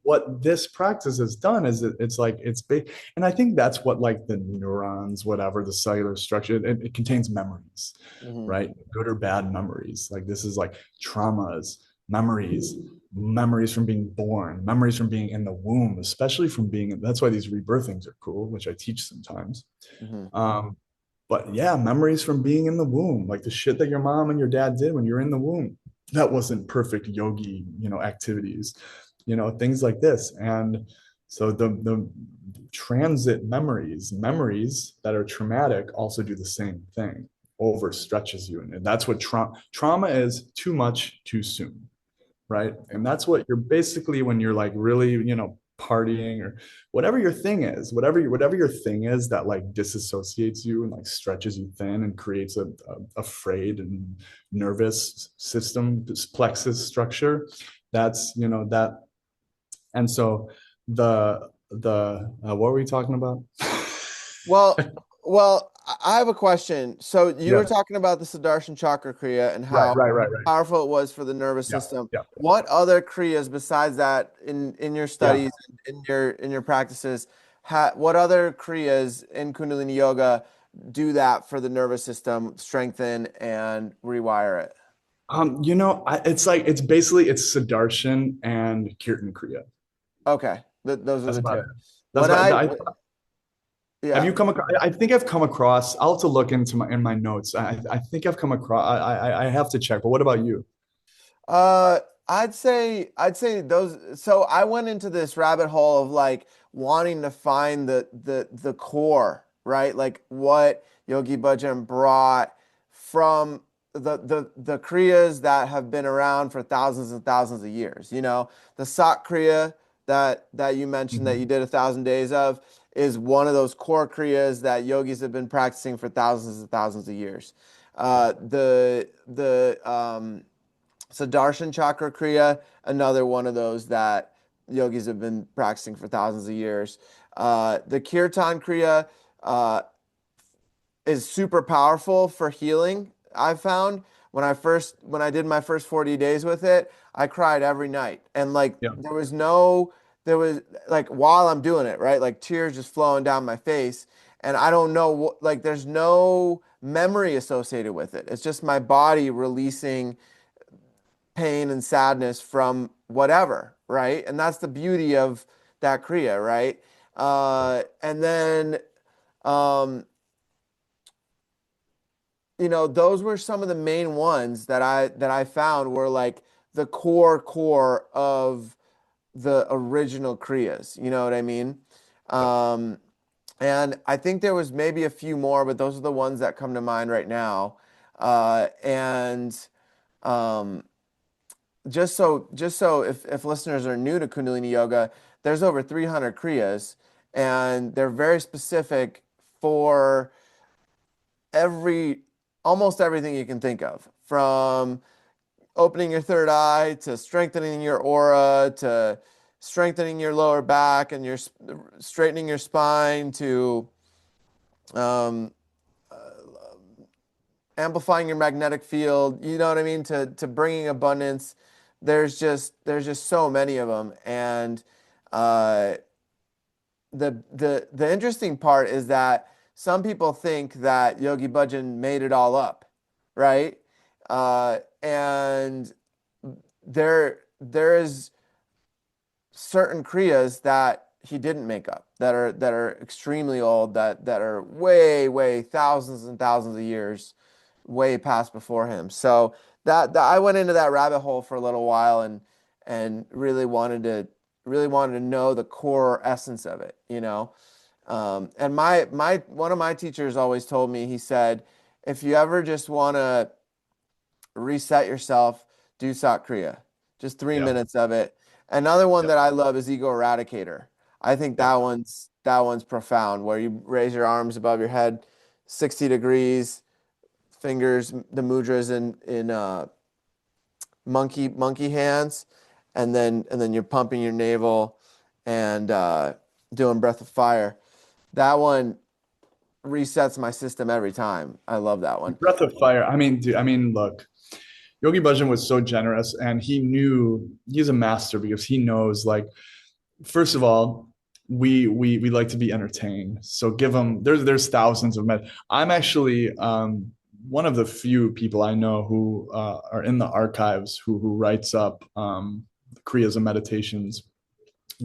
what this practice has done is it's like it's big, and I think that's what like the neurons, whatever the cellular structure, it contains memories, Hmm. right? Good or bad memories. Like this is like traumas, memories, memories from being born, memories from being in the womb, especially from being. That's why these rebirthings are cool, which I teach sometimes. Hmm. Um, but yeah, memories from being in the womb, like the shit that your mom and your dad did when you were in the womb. That wasn't perfect yogi, activities, things like this. And so the transit memories that are traumatic also do the same thing, overstretches you. And that's what trauma is: too much, too soon, right? And that's what you're basically when you're like really, partying or whatever your thing is that like disassociates you and like stretches you thin and creates a afraid and nervous system, this plexus structure. That's that. And so what were we talking about? Well, I have a question. So you were Yeah. talking about the Sudarshan Chakra Kriya and Right, how right, right, right. powerful it was for the nervous Yeah, system. yeah. What other Kriyas besides that in your Yeah. studies, in your practices, what other Kriyas in Kundalini Yoga do that for the nervous system, strengthen and rewire it? It's basically it's Sudarshan and Kirtan Kriya. Okay, those are That's the about two. it. That's When about I, I, have yeah. you come across? I think I've come across. I'll have to look into my notes. I think I've come across. I have to check. But what about you? Uh, I'd say those. So I went into this rabbit hole of like wanting to find the core, right? Like what Yogi Bhajan brought from the kriyas that have been around for thousands and thousands of years. The Sat Kriya that you mentioned that Mhm. you did 1,000 days of is one of those core kriyas that yogis have been practicing for thousands and thousands of years. The Sudarshan Chakra Kriya, another one of those that yogis have been practicing for thousands of years. The Kirtan Kriya uh, is super powerful for healing. I've found when I did my first 40 days with it, I cried every night, and like Yeah. there was like while I'm doing it, right, like tears just flowing down my face, and I don't know what, like there's no memory associated with it. It's just my body releasing pain and sadness from whatever, right? And that's the beauty of that Kriya, right? And then, um, those were some of the main ones that I found were like the core of the original Kriyas. You know what I mean? Um, and I think there was maybe a few more, but those are the ones that come to mind right now. And um, just so if listeners are new to Kundalini Yoga, there's over 300 Kriyas, and they're very specific for every almost everything you can think of, from opening your third eye to strengthening your aura to strengthening your lower back and your straightening your spine to um, amplifying your magnetic field. You know what I mean? To bringing abundance. There's just so many of them, and uh, the interesting part is that some people think that Yogi Bhajan made it all up, right? And there is certain kriyas that he didn't make up, that are extremely old, that are way thousands and thousands of years way past before him. So that I went into that rabbit hole for a little while, and really wanted to know the core essence of it, you know. And my one of my teachers always told me, he said, if you ever just want to reset yourself, do Sat Kriya, just three Yeah. minutes of it. Another one Yeah. that I love is Ego Eradicator. I think Yeah. that one's profound, where you raise your arms above your head, 60 degrees, fingers, the mudras in monkey hands, and then you're pumping your navel and doing breath of fire. That one resets my system every time. I love that one. Breath of fire. I mean, dude, I mean, look, Yogi Bhajan was so generous, and he knew he's a master because he knows, like, first of all, we like to be entertained. So give them, there's thousands of med. I'm actually one of the few people I know who are in the archives who writes up Kriyas and meditations,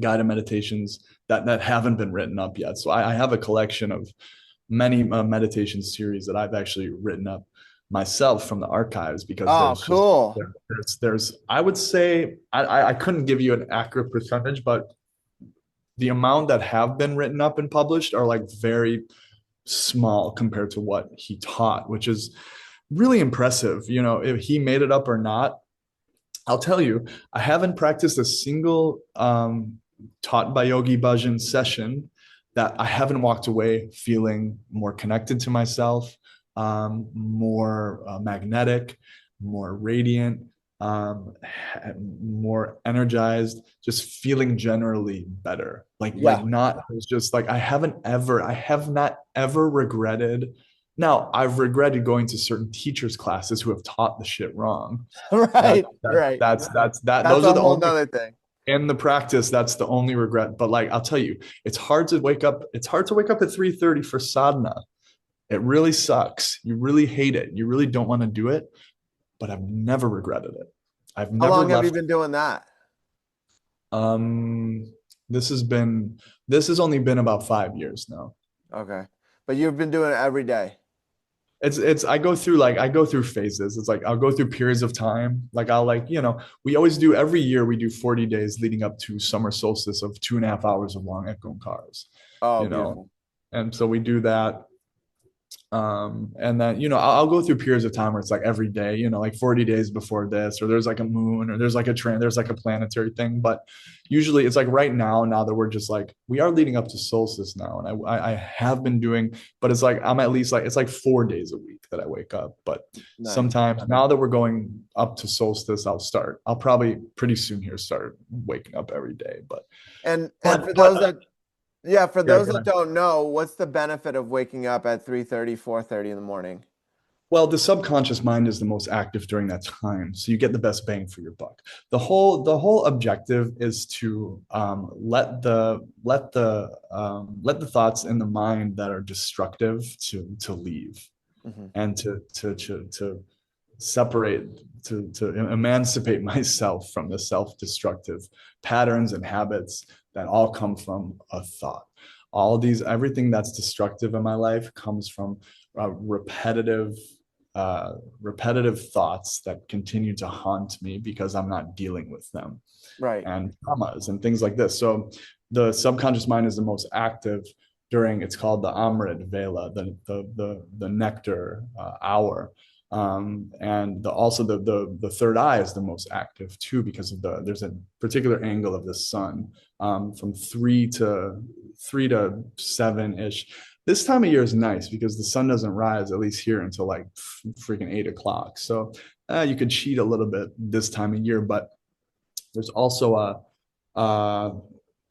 guided meditations that haven't been written up yet. So I have a collection of many meditation series that I've actually written up myself from the archives, because Oh, there's just cool. there's I would say I couldn't give you an accurate percentage, but the amount that have been written up and published are like very small compared to what he taught, which is really impressive. You know, if he made it up or not, I'll tell you, I haven't practiced a single taught by Yogi Bhajan session that I haven't walked away feeling more connected to myself, more magnetic, more radiant, um, more energized, just feeling generally better. Like Yeah. not, it's just like I have not ever regretted. Now, I've regretted going to certain teachers' classes who have taught the shit wrong. That, Right, that right. that's that That's those are a the whole only, nother thing. in the practice, that's the only regret. But like I'll tell you, it's hard to wake up at 3:30 for sadhana. It really sucks. You really hate it. You really don't want to do it, but I've never regretted it. I've How never long have you left. been doing that? um this has been this has only been about 5 years now. Okay. But you've been doing it every day. It's I go through phases. It's like I'll go through periods of time. Like I'll like, we always do every year we do 40 days leading up to summer solstice of 2.5 hours of long echo cars, Oh, you know. beautiful. And so we do that. And then, I'll go through periods of time where it's like every day, like 40 days before this, or there's like a moon, or there's like a planetary thing. But usually it's like right now that we're just like, we are leading up to solstice now. And I have been doing, but it's like, I'm at least like, it's like 4 days a week that I wake up. But Nice. sometimes now that we're going up to solstice, I'll probably pretty soon here start waking up every day. And for But those that Yeah, for yeah, those go that ahead. don't know, what's the benefit of waking up at 3:30, 4:30 in the morning? Well, the subconscious mind is the most active during that time, so you get the best bang for your buck. The whole objective is to let the thoughts in the mind that are destructive to leave, Hmm. and to separate to emancipate myself from the self-destructive patterns and habits that all come from a thought. Everything that's destructive in my life comes from repetitive thoughts that continue to haunt me because I'm not dealing with them, Right. and traumas and things like this. So the subconscious mind is the most active during, it's called the Amrit Vela, the nectar hour. And also the third eye is the most active too, because of there's a particular angle of the sun from 3 to 7 ish. This time of year is nice because the sun doesn't rise, at least here, until like freaking 8 o'clock. So you could cheat a little bit this time of year, but there's also a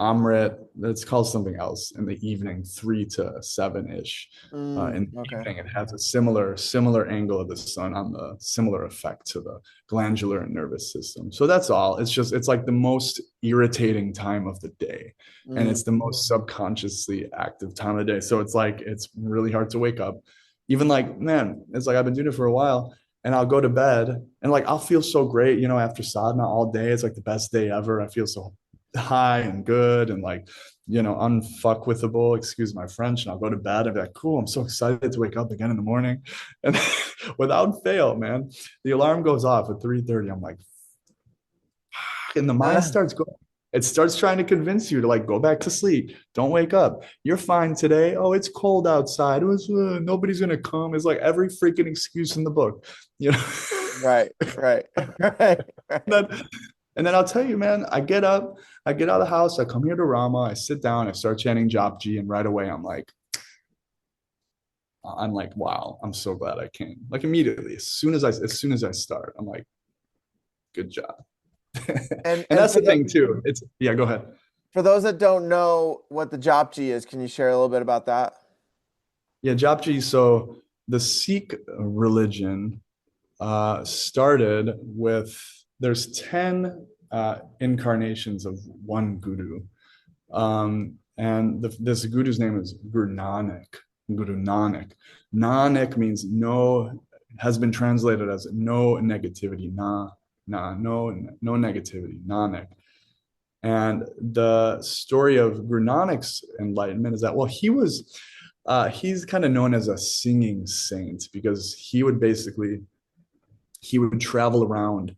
Amrit, it's called something else in the evening, 3 to 7 ish. In the Okay. evening, it has a similar angle of the sun on the similar effect to the glandular and nervous system. So that's all. It's like the most irritating time of the day, and Mm. it's the most subconsciously active time of the day. So it's like it's really hard to wake up. Even like, man, it's like I've been doing it for a while, and I'll go to bed and like I'll feel so great, after sadhana all day. It's like the best day ever. I feel so high and good and like, unfuckwithable, excuse my French. And I'll go to bed and be like, cool, I'm so excited to wake up again in the morning. And without fail, man, the alarm goes off at 3:30. I'm like, and the mind starts going. It starts trying to convince you to like go back to sleep. Don't wake up. You're fine today. Oh, it's cold outside. Nobody's gonna come. It's like every freaking excuse in the book, you know. Right. Right. Right. then, and then I'll tell you, man, I get out of the house, I come here to Rama, I sit down, I start chanting Japji, and right away I'm like, wow, I'm so glad I came. Like immediately, as soon as I start, I'm like, good job. And And that's the thing too. It's yeah, go ahead. for those that don't know what the Japji is, can you share a little bit about that? Yeah, Japji. So the Sikh religion started with, there's 10 incarnations of one guru. And this guru's name is Guru Nanak. Guru Nanak. Nanak means no, has been translated as no negativity. No negativity. Nanak. And the story of Guru Nanak's enlightenment is that, well, he's kind of known as a singing saint because he would travel around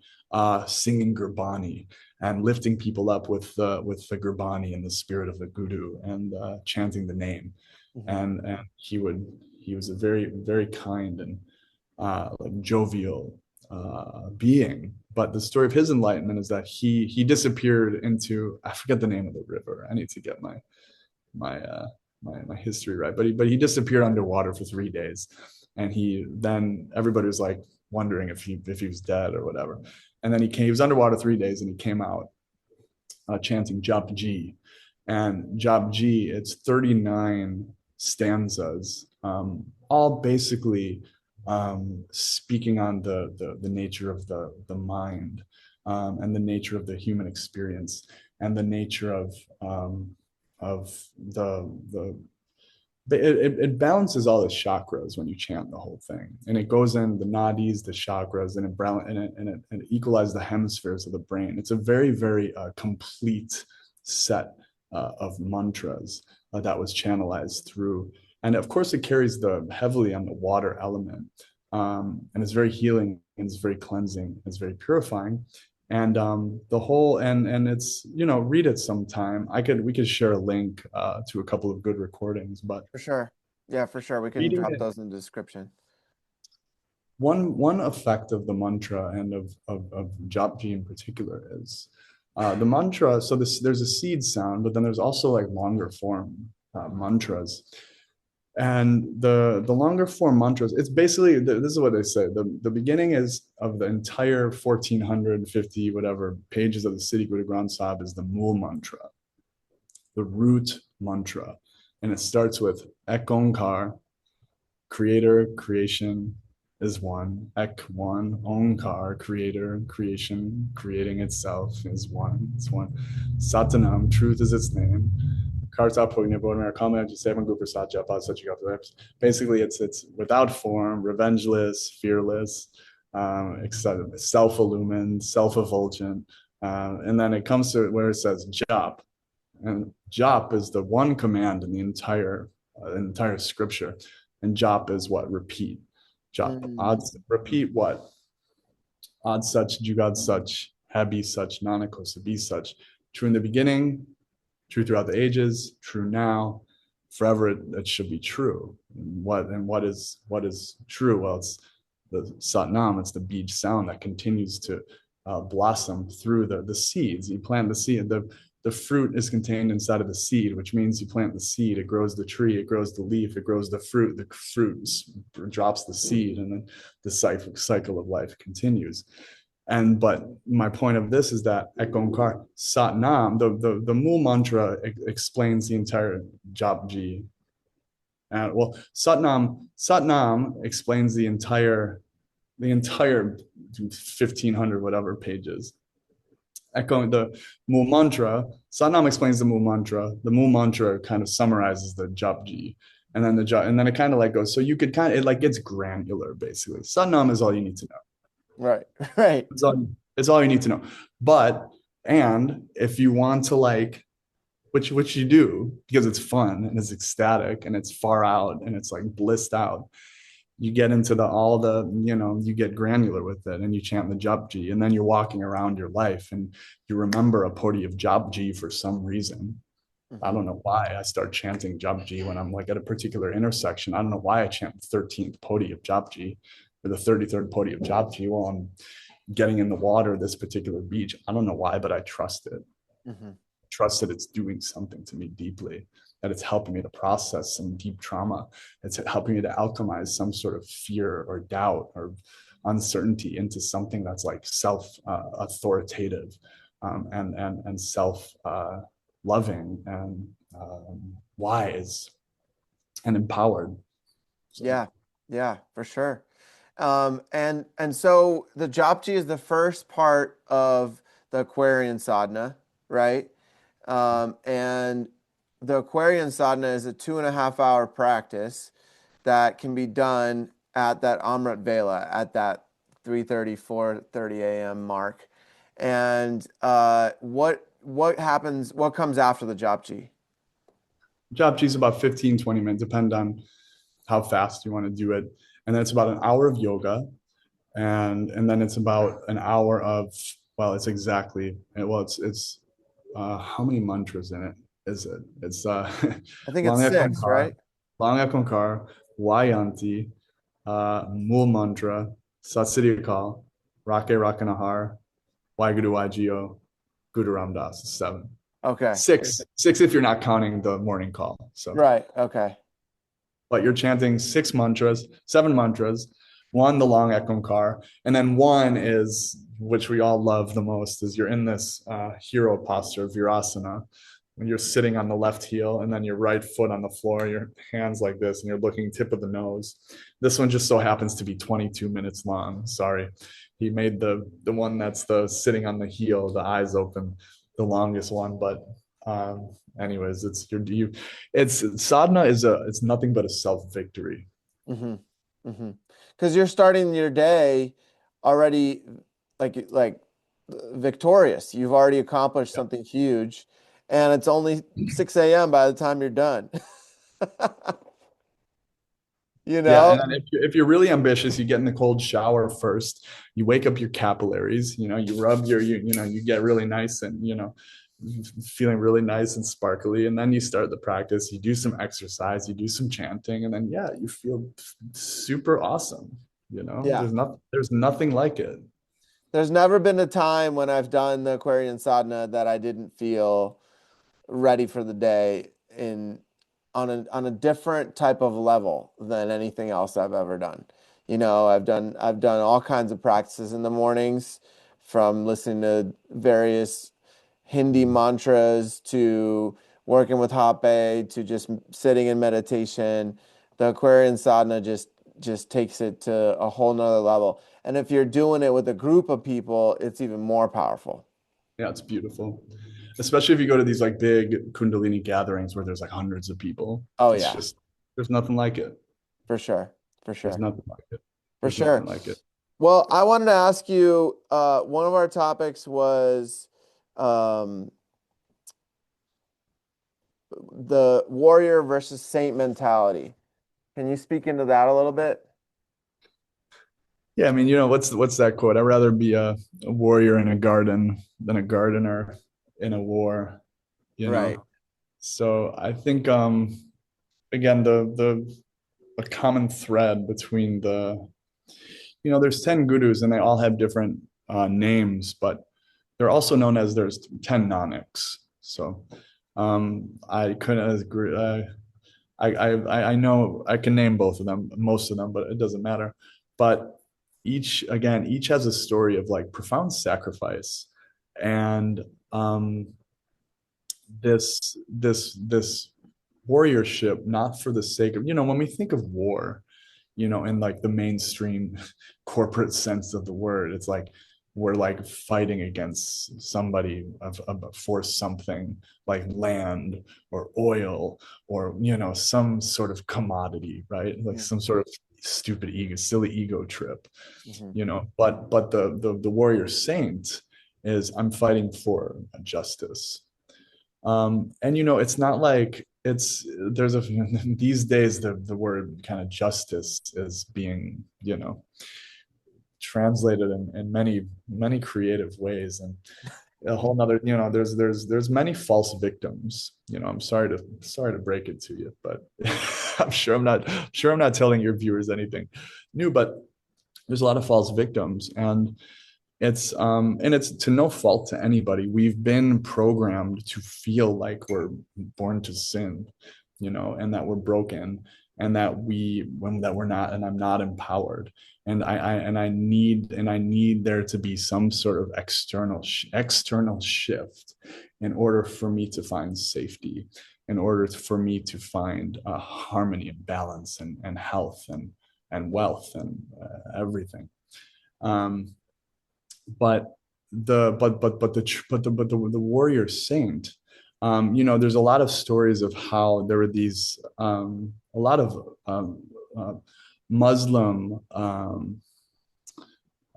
singing Gurbani and lifting people up with the Gurbani and the spirit of the Guru and chanting the name. Mhm. And he was a very, very kind and like jovial being. But the story of his enlightenment is that he disappeared into, I forget the name of the river. I need to get my my history right. But he disappeared underwater for 3 days, and then everybody was like wondering if he was dead or whatever. And then he was underwater 3 days, and he came out chanting Japji. And Japji, it's 39 stanzas, all basically speaking on the nature of the mind, and the nature of the human experience, and the nature of the it balances all the chakras when you chant the whole thing, and it goes in the nadis, the chakras, and it equalizes the hemispheres of the brain. It's a very, very complete set of mantras that was channelized through, and of course it carries heavily on the water element, and it's very healing, and it's very cleansing, it's very purifying. And the whole and it's, read it sometime. We could share a link to a couple of good recordings, but For sure. Yeah, for sure. We can reading drop it, those in the description. one effect of the mantra and of Japji in particular is the mantra. So there's a seed sound, but then there's also like longer form mantras. And the longer form mantras, it's basically, this is what they say. The beginning is of the entire 1450 whatever pages of the Siddhi Guru Granth Sahib is the Mool mantra, the root mantra. And it starts with Ek Onkar, creator, creation is one. Ek one, Onkar, creator, creation, creating itself is one. It's one. Satanam, truth is its name. Basically, it's without form, revengeless, fearless, self-illumined, self-effulgent. And then it comes to where it says jop. And jop is the one command in the entire scripture. And jop is what? Repeat. Jop. Mm, Odds. Repeat what? Ad such, jugad such, habi such, nanako be such. True in the beginning, true throughout the ages, true now, forever it should be true. And what is true? Well, it's the satnam, it's the beach sound that continues to blossom through the seeds. You plant the seed, the fruit is contained inside of the seed, which means you plant the seed, it grows the tree, it grows the leaf, it grows the fruit drops the seed, and then the cycle of life continues. And but my point of this is that Ekonkar Satnam, the Mool mantra explains the entire Japji. And well, Satnam explains the entire 1500 whatever pages. Echoing the Mool mantra, Satnam explains the Mool mantra. The Mool mantra kind of summarizes the Japji. And then it kind of like goes, so you could kind of, it like gets granular basically. Satnam is all you need to know. right, right. It's all you need to know. But and if you want to like, which you do because it's fun and it's ecstatic and it's far out and it's like blissed out, you get into you get granular with it and you chant the Japji, and then you're walking around your life and you remember a poti of Japji for some reason. I Mhm. don't know why I start chanting Japji when I'm like at a particular intersection. I don't know why I chant the 13th poti of Japji or the 33rd poti of Japji while I'm getting in the water this particular beach. I don't know why, but I trust it. Mhm. Trust that it's doing something to me deeply, that it's helping me to process some deep trauma. It's helping me to alchemize some sort of fear or doubt or uncertainty into something that's like self authoritative, and self loving and wise and empowered. So Yeah, yeah, for sure. And so the Japji is the first part of the Aquarian sadhana, right? And the Aquarian sadhana is a 2.5 hour practice that can be done at that Amrit Vela at that 3:30, 4:30 a.m. mark. And what happens? What comes after the Japji? job is about 15-20 minutes, depend on how fast you want to do it. And then it's about an hour of yoga, and then it's about an hour of, well, it's exactly, well, it's how many mantras in it is it? It's I think it's Langya six, Konkar, right? Langya Konkar, Vayanti, Mool Mantra, Satsirikal, Rake Rakanahar, Waheguru Wajio, Guru Ramdas, 7. Okay. Six if you're not counting the morning call. So, Right. Okay. but you're chanting 6 mantras, 7 mantras, one the long Ekonkar, and then one is, which we all love the most, is you're in this hero posture, Virasana, when you're sitting on the left heel and then your right foot on the floor, your hands like this, and you're looking tip of the nose. This one just so happens to be 22 minutes long. Sorry, he made the one that's the sitting on the heel, the eyes open, the longest one, but anyways, it's sadhana it's nothing but a self victory. Mm-hmm. Mm-hmm. Because you're starting your day already like victorious. You've already accomplished something huge, and it's only 6 a.m. by the time you're done. You Yeah, know? and then if you're really ambitious, you get in the cold shower first. You wake up your capillaries. You rub you get really nice and feeling really nice and sparkly. And then you start the practice. You do some exercise. You do some chanting, and then yeah, you feel super awesome. Yeah. There's nothing like it. There's never been a time when I've done the Aquarian sadhana that I didn't feel ready for the day in on a different type of level than anything else I've ever done. I've done all kinds of practices in the mornings, from listening to various Hindi mantras to working with Hape to just sitting in meditation. The Aquarian sadhana just takes it to a whole nother level. And if you're doing it with a group of people, it's even more powerful. Yeah, it's beautiful. Especially if you go to these like big Kundalini gatherings where there's like hundreds of people. Oh It's yeah, just there's nothing like it. for sure. For There's sure. nothing like it. For There's nothing sure. like it. Well, I wanted to ask you, one of our topics was um, the warrior versus saint mentality. Can you speak into that a little bit? Yeah, I mean, what's that quote? I'd rather be a warrior in a garden than a gardener in a war, you Right. know. So I think again the a common thread between there's 10 gurus and they all have different names, but they're also known as there's 10 Nanaks. So I couldn't agree. I know I can name both of them, most of them, but it doesn't matter. But each has a story of like profound sacrifice, and um, this warriorship, not for the sake of, when we think of war, in like the mainstream corporate sense of the word, it's like we're like fighting against somebody for something like land or oil or some sort of commodity, right? Like some Hmm. sort of stupid ego, silly ego trip, Hmm. but the warrior saint is I'm fighting for justice. And it's not like it's there's a these days the word kind of justice is being, translated in many creative ways, and a whole nother, there's many false victims. I'm sorry to break it to you, but I'm not telling your viewers anything new, but there's a lot of false victims, and it's to no fault to anybody. We've been programmed to feel like we're born to sin, and that we're broken, and that we're not, and I'm not empowered, and I need there to be some sort of external shift in order for me to find safety, in order for me to find harmony and balance and health and wealth and everything. Um, but the warrior saint, there's a lot of stories of how there were these a lot of uh, Muslim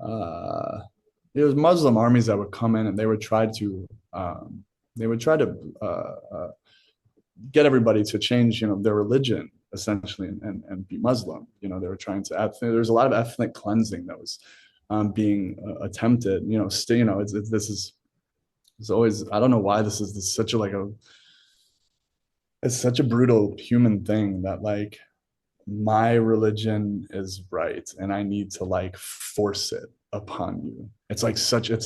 uh, there was Muslim armies that would come in and they would try to get everybody to change, their religion essentially, and be Muslim. They were trying to there's a lot of ethnic cleansing that was being attempted. This is it's always, I don't know why this is such a it's such a brutal human thing that like my religion is right and I need to like force it upon you. It's like such a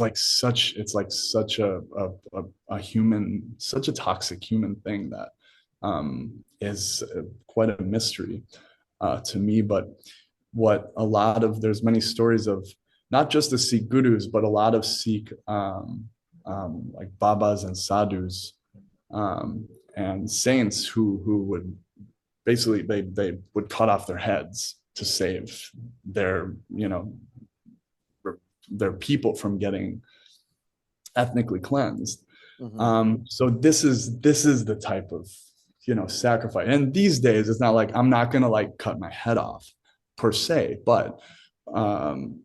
human, such a toxic human thing that is quite a mystery to me. But there's many stories of not just the Sikh gurus, but a lot of Sikh like babas and sadhus, um, and saints who would basically they would cut off their heads to save their their people from getting ethnically cleansed. Hmm. So this is the type of sacrifice. And these days, it's not like I'm not gonna like cut my head off per se, but um,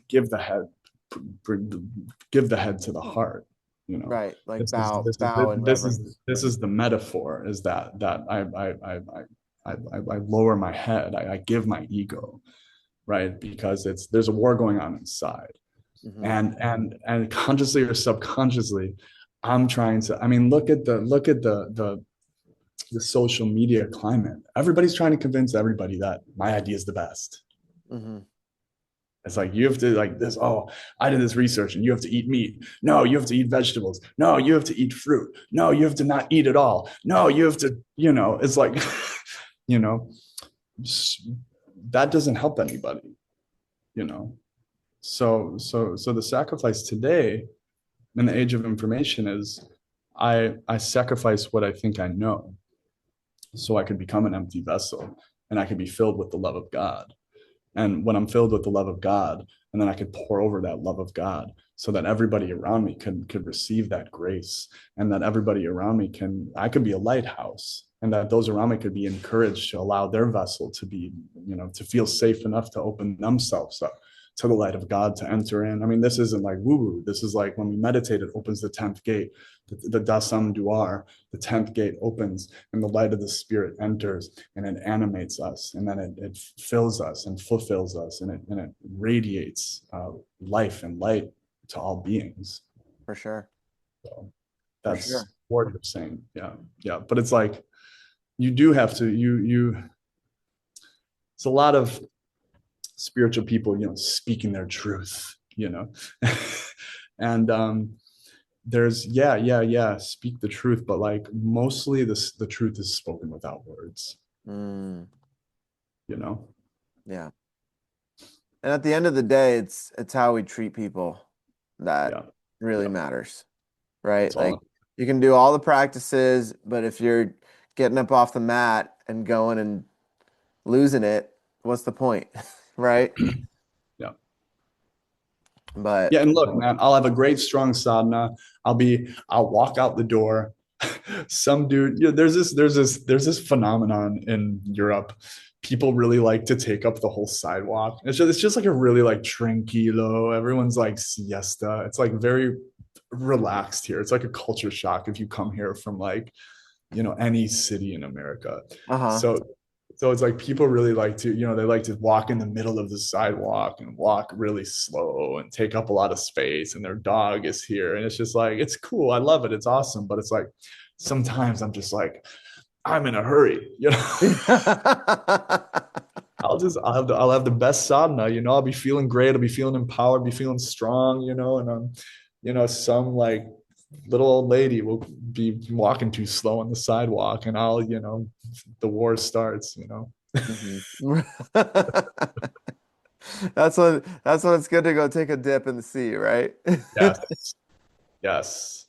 give the head give the head to the heart. You know, Right. Like this is bow, this is bow in this is reverence. this is the metaphor. Is that I lower my head. I give my ego, right? Because there's a war going on inside, Hmm. and consciously or subconsciously, I'm trying to. I mean, look at the social media climate. Everybody's trying to convince everybody that my idea is the best. Hmm. It's like you have to like this. Oh, I did this research, and you have to eat meat. No, you have to eat vegetables. No, you have to eat fruit. No, you have to not eat at all. No, you have to. It's like, you know, that doesn't help anybody. You know, so the sacrifice today in the age of information is, I sacrifice what I think I know, so I could become an empty vessel, and I could be filled with the love of God. And when I'm filled with the love of God, and then I could pour over that love of God so that everybody around me could receive that grace, and that everybody around me I could be a lighthouse. and that those around me could be encouraged to allow their vessel to be, to feel safe enough to open themselves up to the light of God to enter in. I mean, this isn't like woo woo. This is like when we meditate, it opens the 10th gate, the Dasam Duar, the 10th gate opens and the light of the spirit enters and it animates us. And then it fills us and fulfills us and it radiates life and light to all beings. For sure. So For that's sure. what you're saying. Yeah. Yeah. But it's like, you do have to, it's a lot of spiritual people, speaking their truth, and there's speak the truth, but like mostly the truth is spoken without words, Mm, you know. yeah. And at the end of the day, it's how we treat people that Yeah, really yeah, matters, right? it's Like all. you can do all the practices, but if you're getting up off the mat and going and losing it, what's the point? Right? Yeah, But yeah, and look, man, I'll have a great strong sadhana. I'll walk out the door. Some dude, there's this phenomenon in Europe. People really like to take up the whole sidewalk. It's just like a really like tranquilo. Everyone's like siesta. It's like very relaxed here. It's like a culture shock if you come here from like, any city in America. uh-huh. So it's like people really like to, they like to walk in the middle of the sidewalk and walk really slow and take up a lot of space. And their dog is here. And it's just like, it's cool. I love it. It's awesome. But it's like, sometimes I'm just like, I'm in a hurry. I'll have the best sadhana, I'll be feeling great. I'll be feeling empowered, be feeling strong, and some like little old lady will be walking too slow on the sidewalk and the war starts. Mhm. That's when it's good to go take a dip in the sea, right? Yes, yes,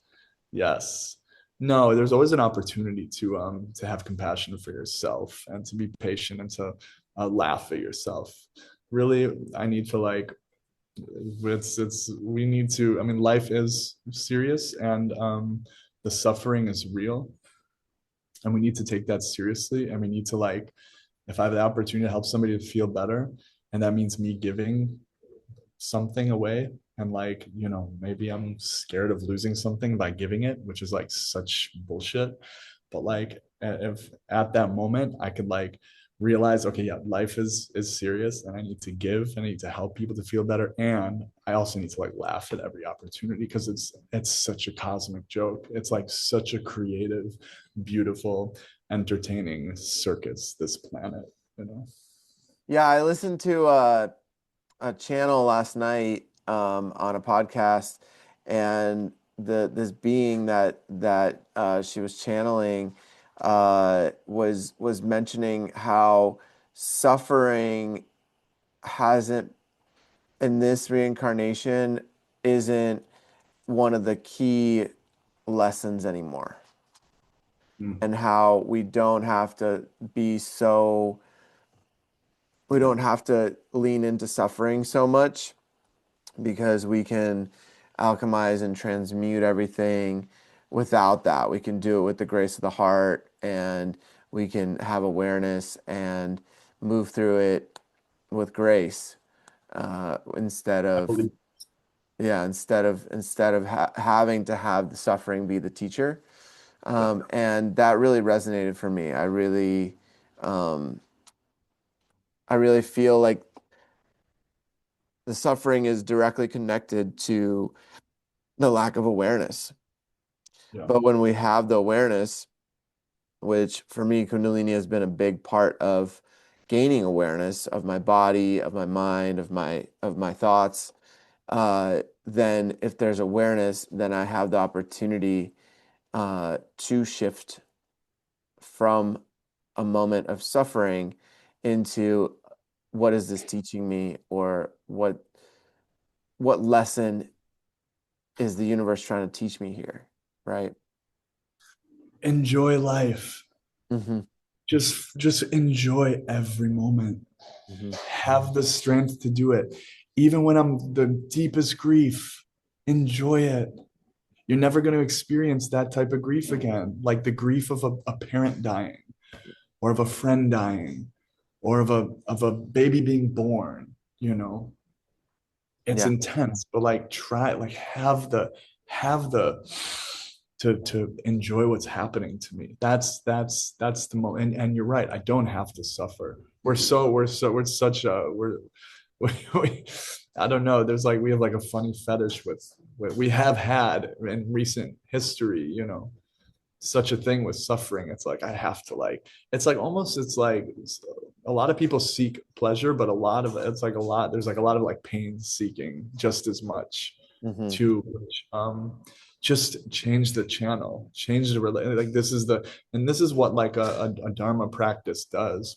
yes. No, there's always an opportunity to have compassion for yourself and to be patient and to laugh at yourself. Really, I need to like it's we need to, I mean, life is serious and the suffering is real and we need to take that seriously, and we need to like, if I have the opportunity to help somebody to feel better and that means me giving something away, and like, maybe I'm scared of losing something by giving it, which is like such bullshit, but like if at that moment I could like realize, okay, yeah, life is serious and I need to give and I need to help people to feel better, and I also need to like laugh at every opportunity because it's such a cosmic joke. It's like such a creative, beautiful, entertaining circus, this planet. Yeah, I listened to a channel last night on a podcast, and this being that she was channeling was mentioning how suffering hasn't in this reincarnation isn't one of the key lessons anymore, Mm. and how we don't have to lean into suffering so much because we can alchemize and transmute everything without that. We can do it with the grace of the heart, and we can have awareness and move through it with grace instead I of believe. yeah instead of having to have the suffering be the teacher. Yeah. And that really resonated for me. Um, I really feel like the suffering is directly connected to the lack of awareness. Yeah. But when we have the awareness, which for me, Kundalini has been a big part of gaining awareness of my body, of my mind, of my thoughts, then if there's awareness, then I have the opportunity to shift from a moment of suffering into what is this teaching me, or what lesson is the universe trying to teach me here, right? Enjoy life. Hmm. Just enjoy every moment. Hmm. Have the strength to do it. Even when I'm the deepest grief, enjoy it. You're never going to experience that type of grief again, like the grief of a parent dying, or of a friend dying, or of a baby being born, you know. It's Yeah, intense, but like try, like have the to enjoy what's happening to me. That's the moment. And you're right, I don't have to suffer. We're such a we I don't know, there's like we have like a funny fetish with we have had in recent history, you know, such a thing with suffering. It's like I have to like, it's like almost, it's like a lot of people seek pleasure, but a lot of it's like a lot, there's like a lot of like pain seeking just as much hmm, too, which just change the channel, change the like this is the, and this is what like a Dharma practice does,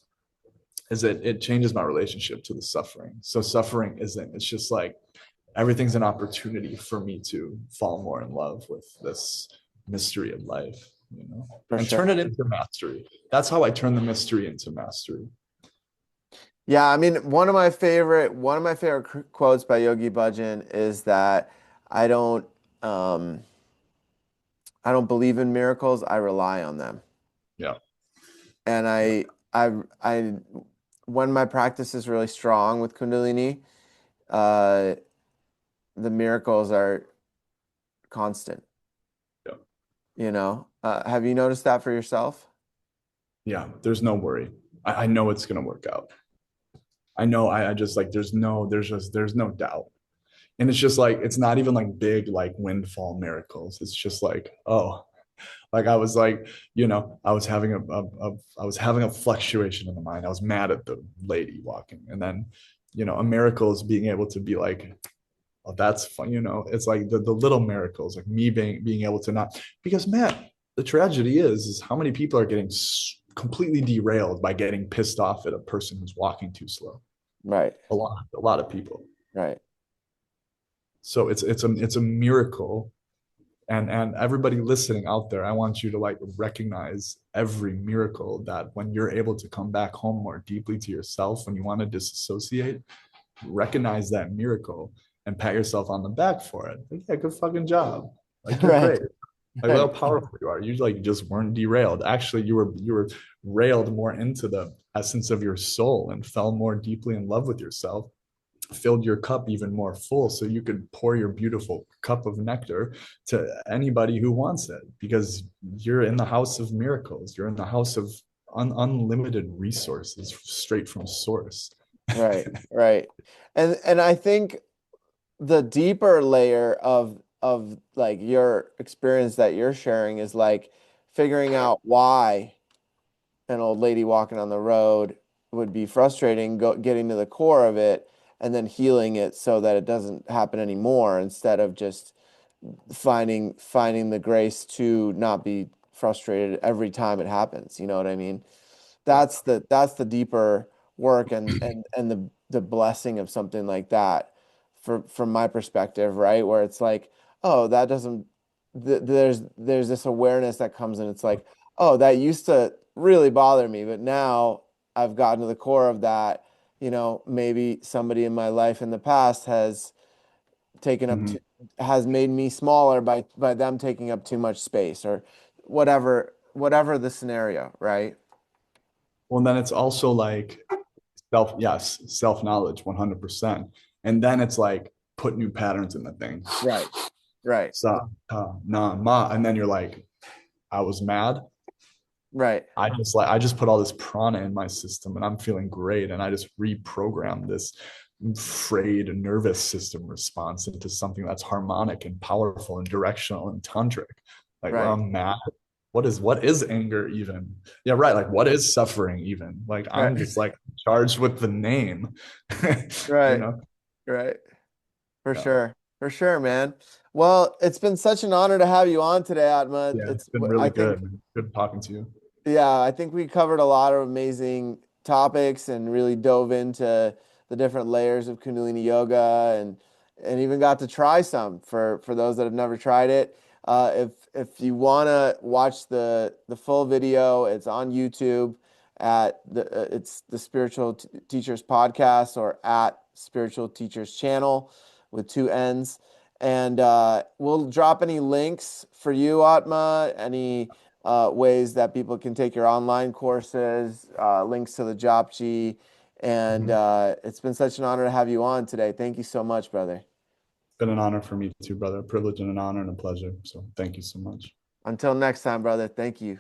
is it changes my relationship to the suffering. So suffering isn't, it's just like everything's an opportunity for me to fall more in love with this mystery of life, you know, for and sure. turn it into mastery. That's how I turn the mystery into mastery. Yeah, I mean, one of my favorite quotes by Yogi Bhajan is that I don't um I don't believe in miracles, I rely on them. Yeah. And Yeah. I when my practice is really strong with Kundalini, uh the miracles are constant, Yeah. you know. Have you noticed that for yourself? Yeah. There's no worry. I know it's going to work out. I know. I just like, there's no doubt. And it's just like, it's not even like big, like windfall miracles. It's just like, oh, like I was like, you know, I was having a fluctuation in the mind. I was mad at the lady walking. And then, you know, a miracle is being able to be like, oh, that's fun. You know, it's like the little miracles, like me being able to not, because man, the tragedy is how many people are getting completely derailed by getting pissed off at a person who's walking too slow. Right, A lot of people. right. So it's a miracle. And everybody listening out there, I want you to like recognize every miracle, that when you're able to come back home more deeply to yourself, when you want to disassociate, recognize that miracle and pat yourself on the back for it. Like, yeah, good fucking job. Like you're Right, great. Like how right, powerful you are. You like just weren't derailed. Actually, you were railed more into the essence of your soul and fell more deeply in love with yourself, filled your cup even more full so you could pour your beautiful cup of nectar to anybody who wants it, because you're in the house of miracles. You're in the house of unlimited resources straight from source. right, right. And I think the deeper layer of like your experience that you're sharing is like figuring out why an old lady walking on the road would be frustrating, getting to the core of it and then healing it so that it doesn't happen anymore instead of just finding the grace to not be frustrated every time it happens. You know what I mean? Yeah. That's the deeper work and the blessing of something like that from my perspective, right? Where it's like, oh, that doesn't there's this awareness that comes in. It's like, oh, that used to really bother me, but now I've gotten to the core of that. You know, maybe somebody in my life in the past has taken up Mhm. too, has made me smaller by them taking up too much space or whatever the scenario, right? Well, then it's also like yes, self knowledge, 100%. And then it's like put new patterns in the thing. Right. Right. Sa, ta, na, ma. And then you're like, I was mad. Right. I just put all this prana in my system and I'm feeling great. And I just reprogrammed this frayed nervous system response into something that's harmonic and powerful and directional and tantric. Like where Right. I'm mad. What is anger even? Yeah, right. Like what is suffering even? Like Right. I'm just like charged with the name. You Right. know? Right. For Yeah. sure. For sure, man. Well, it's been such an honor to have you on today, Atma. Yeah, it's It's been I really think good. Good talking to you. Yeah, I think we covered a lot of amazing topics and really dove into the different layers of Kundalini Yoga and even got to try some for those that have never tried it. If you want to watch the full video, it's on YouTube at it's the Spiritual Teachers Podcast or at Spiritual Teachers Channel with two N's. And we'll drop any links for you, Atma, any ways that people can take your online courses, links to the Japji. And Mhm. it's been such an honor to have you on today. Thank you so much, brother. Been an honor for me too, brother. A privilege and an honor and a pleasure. So thank you so much. Until next time, brother. Thank you.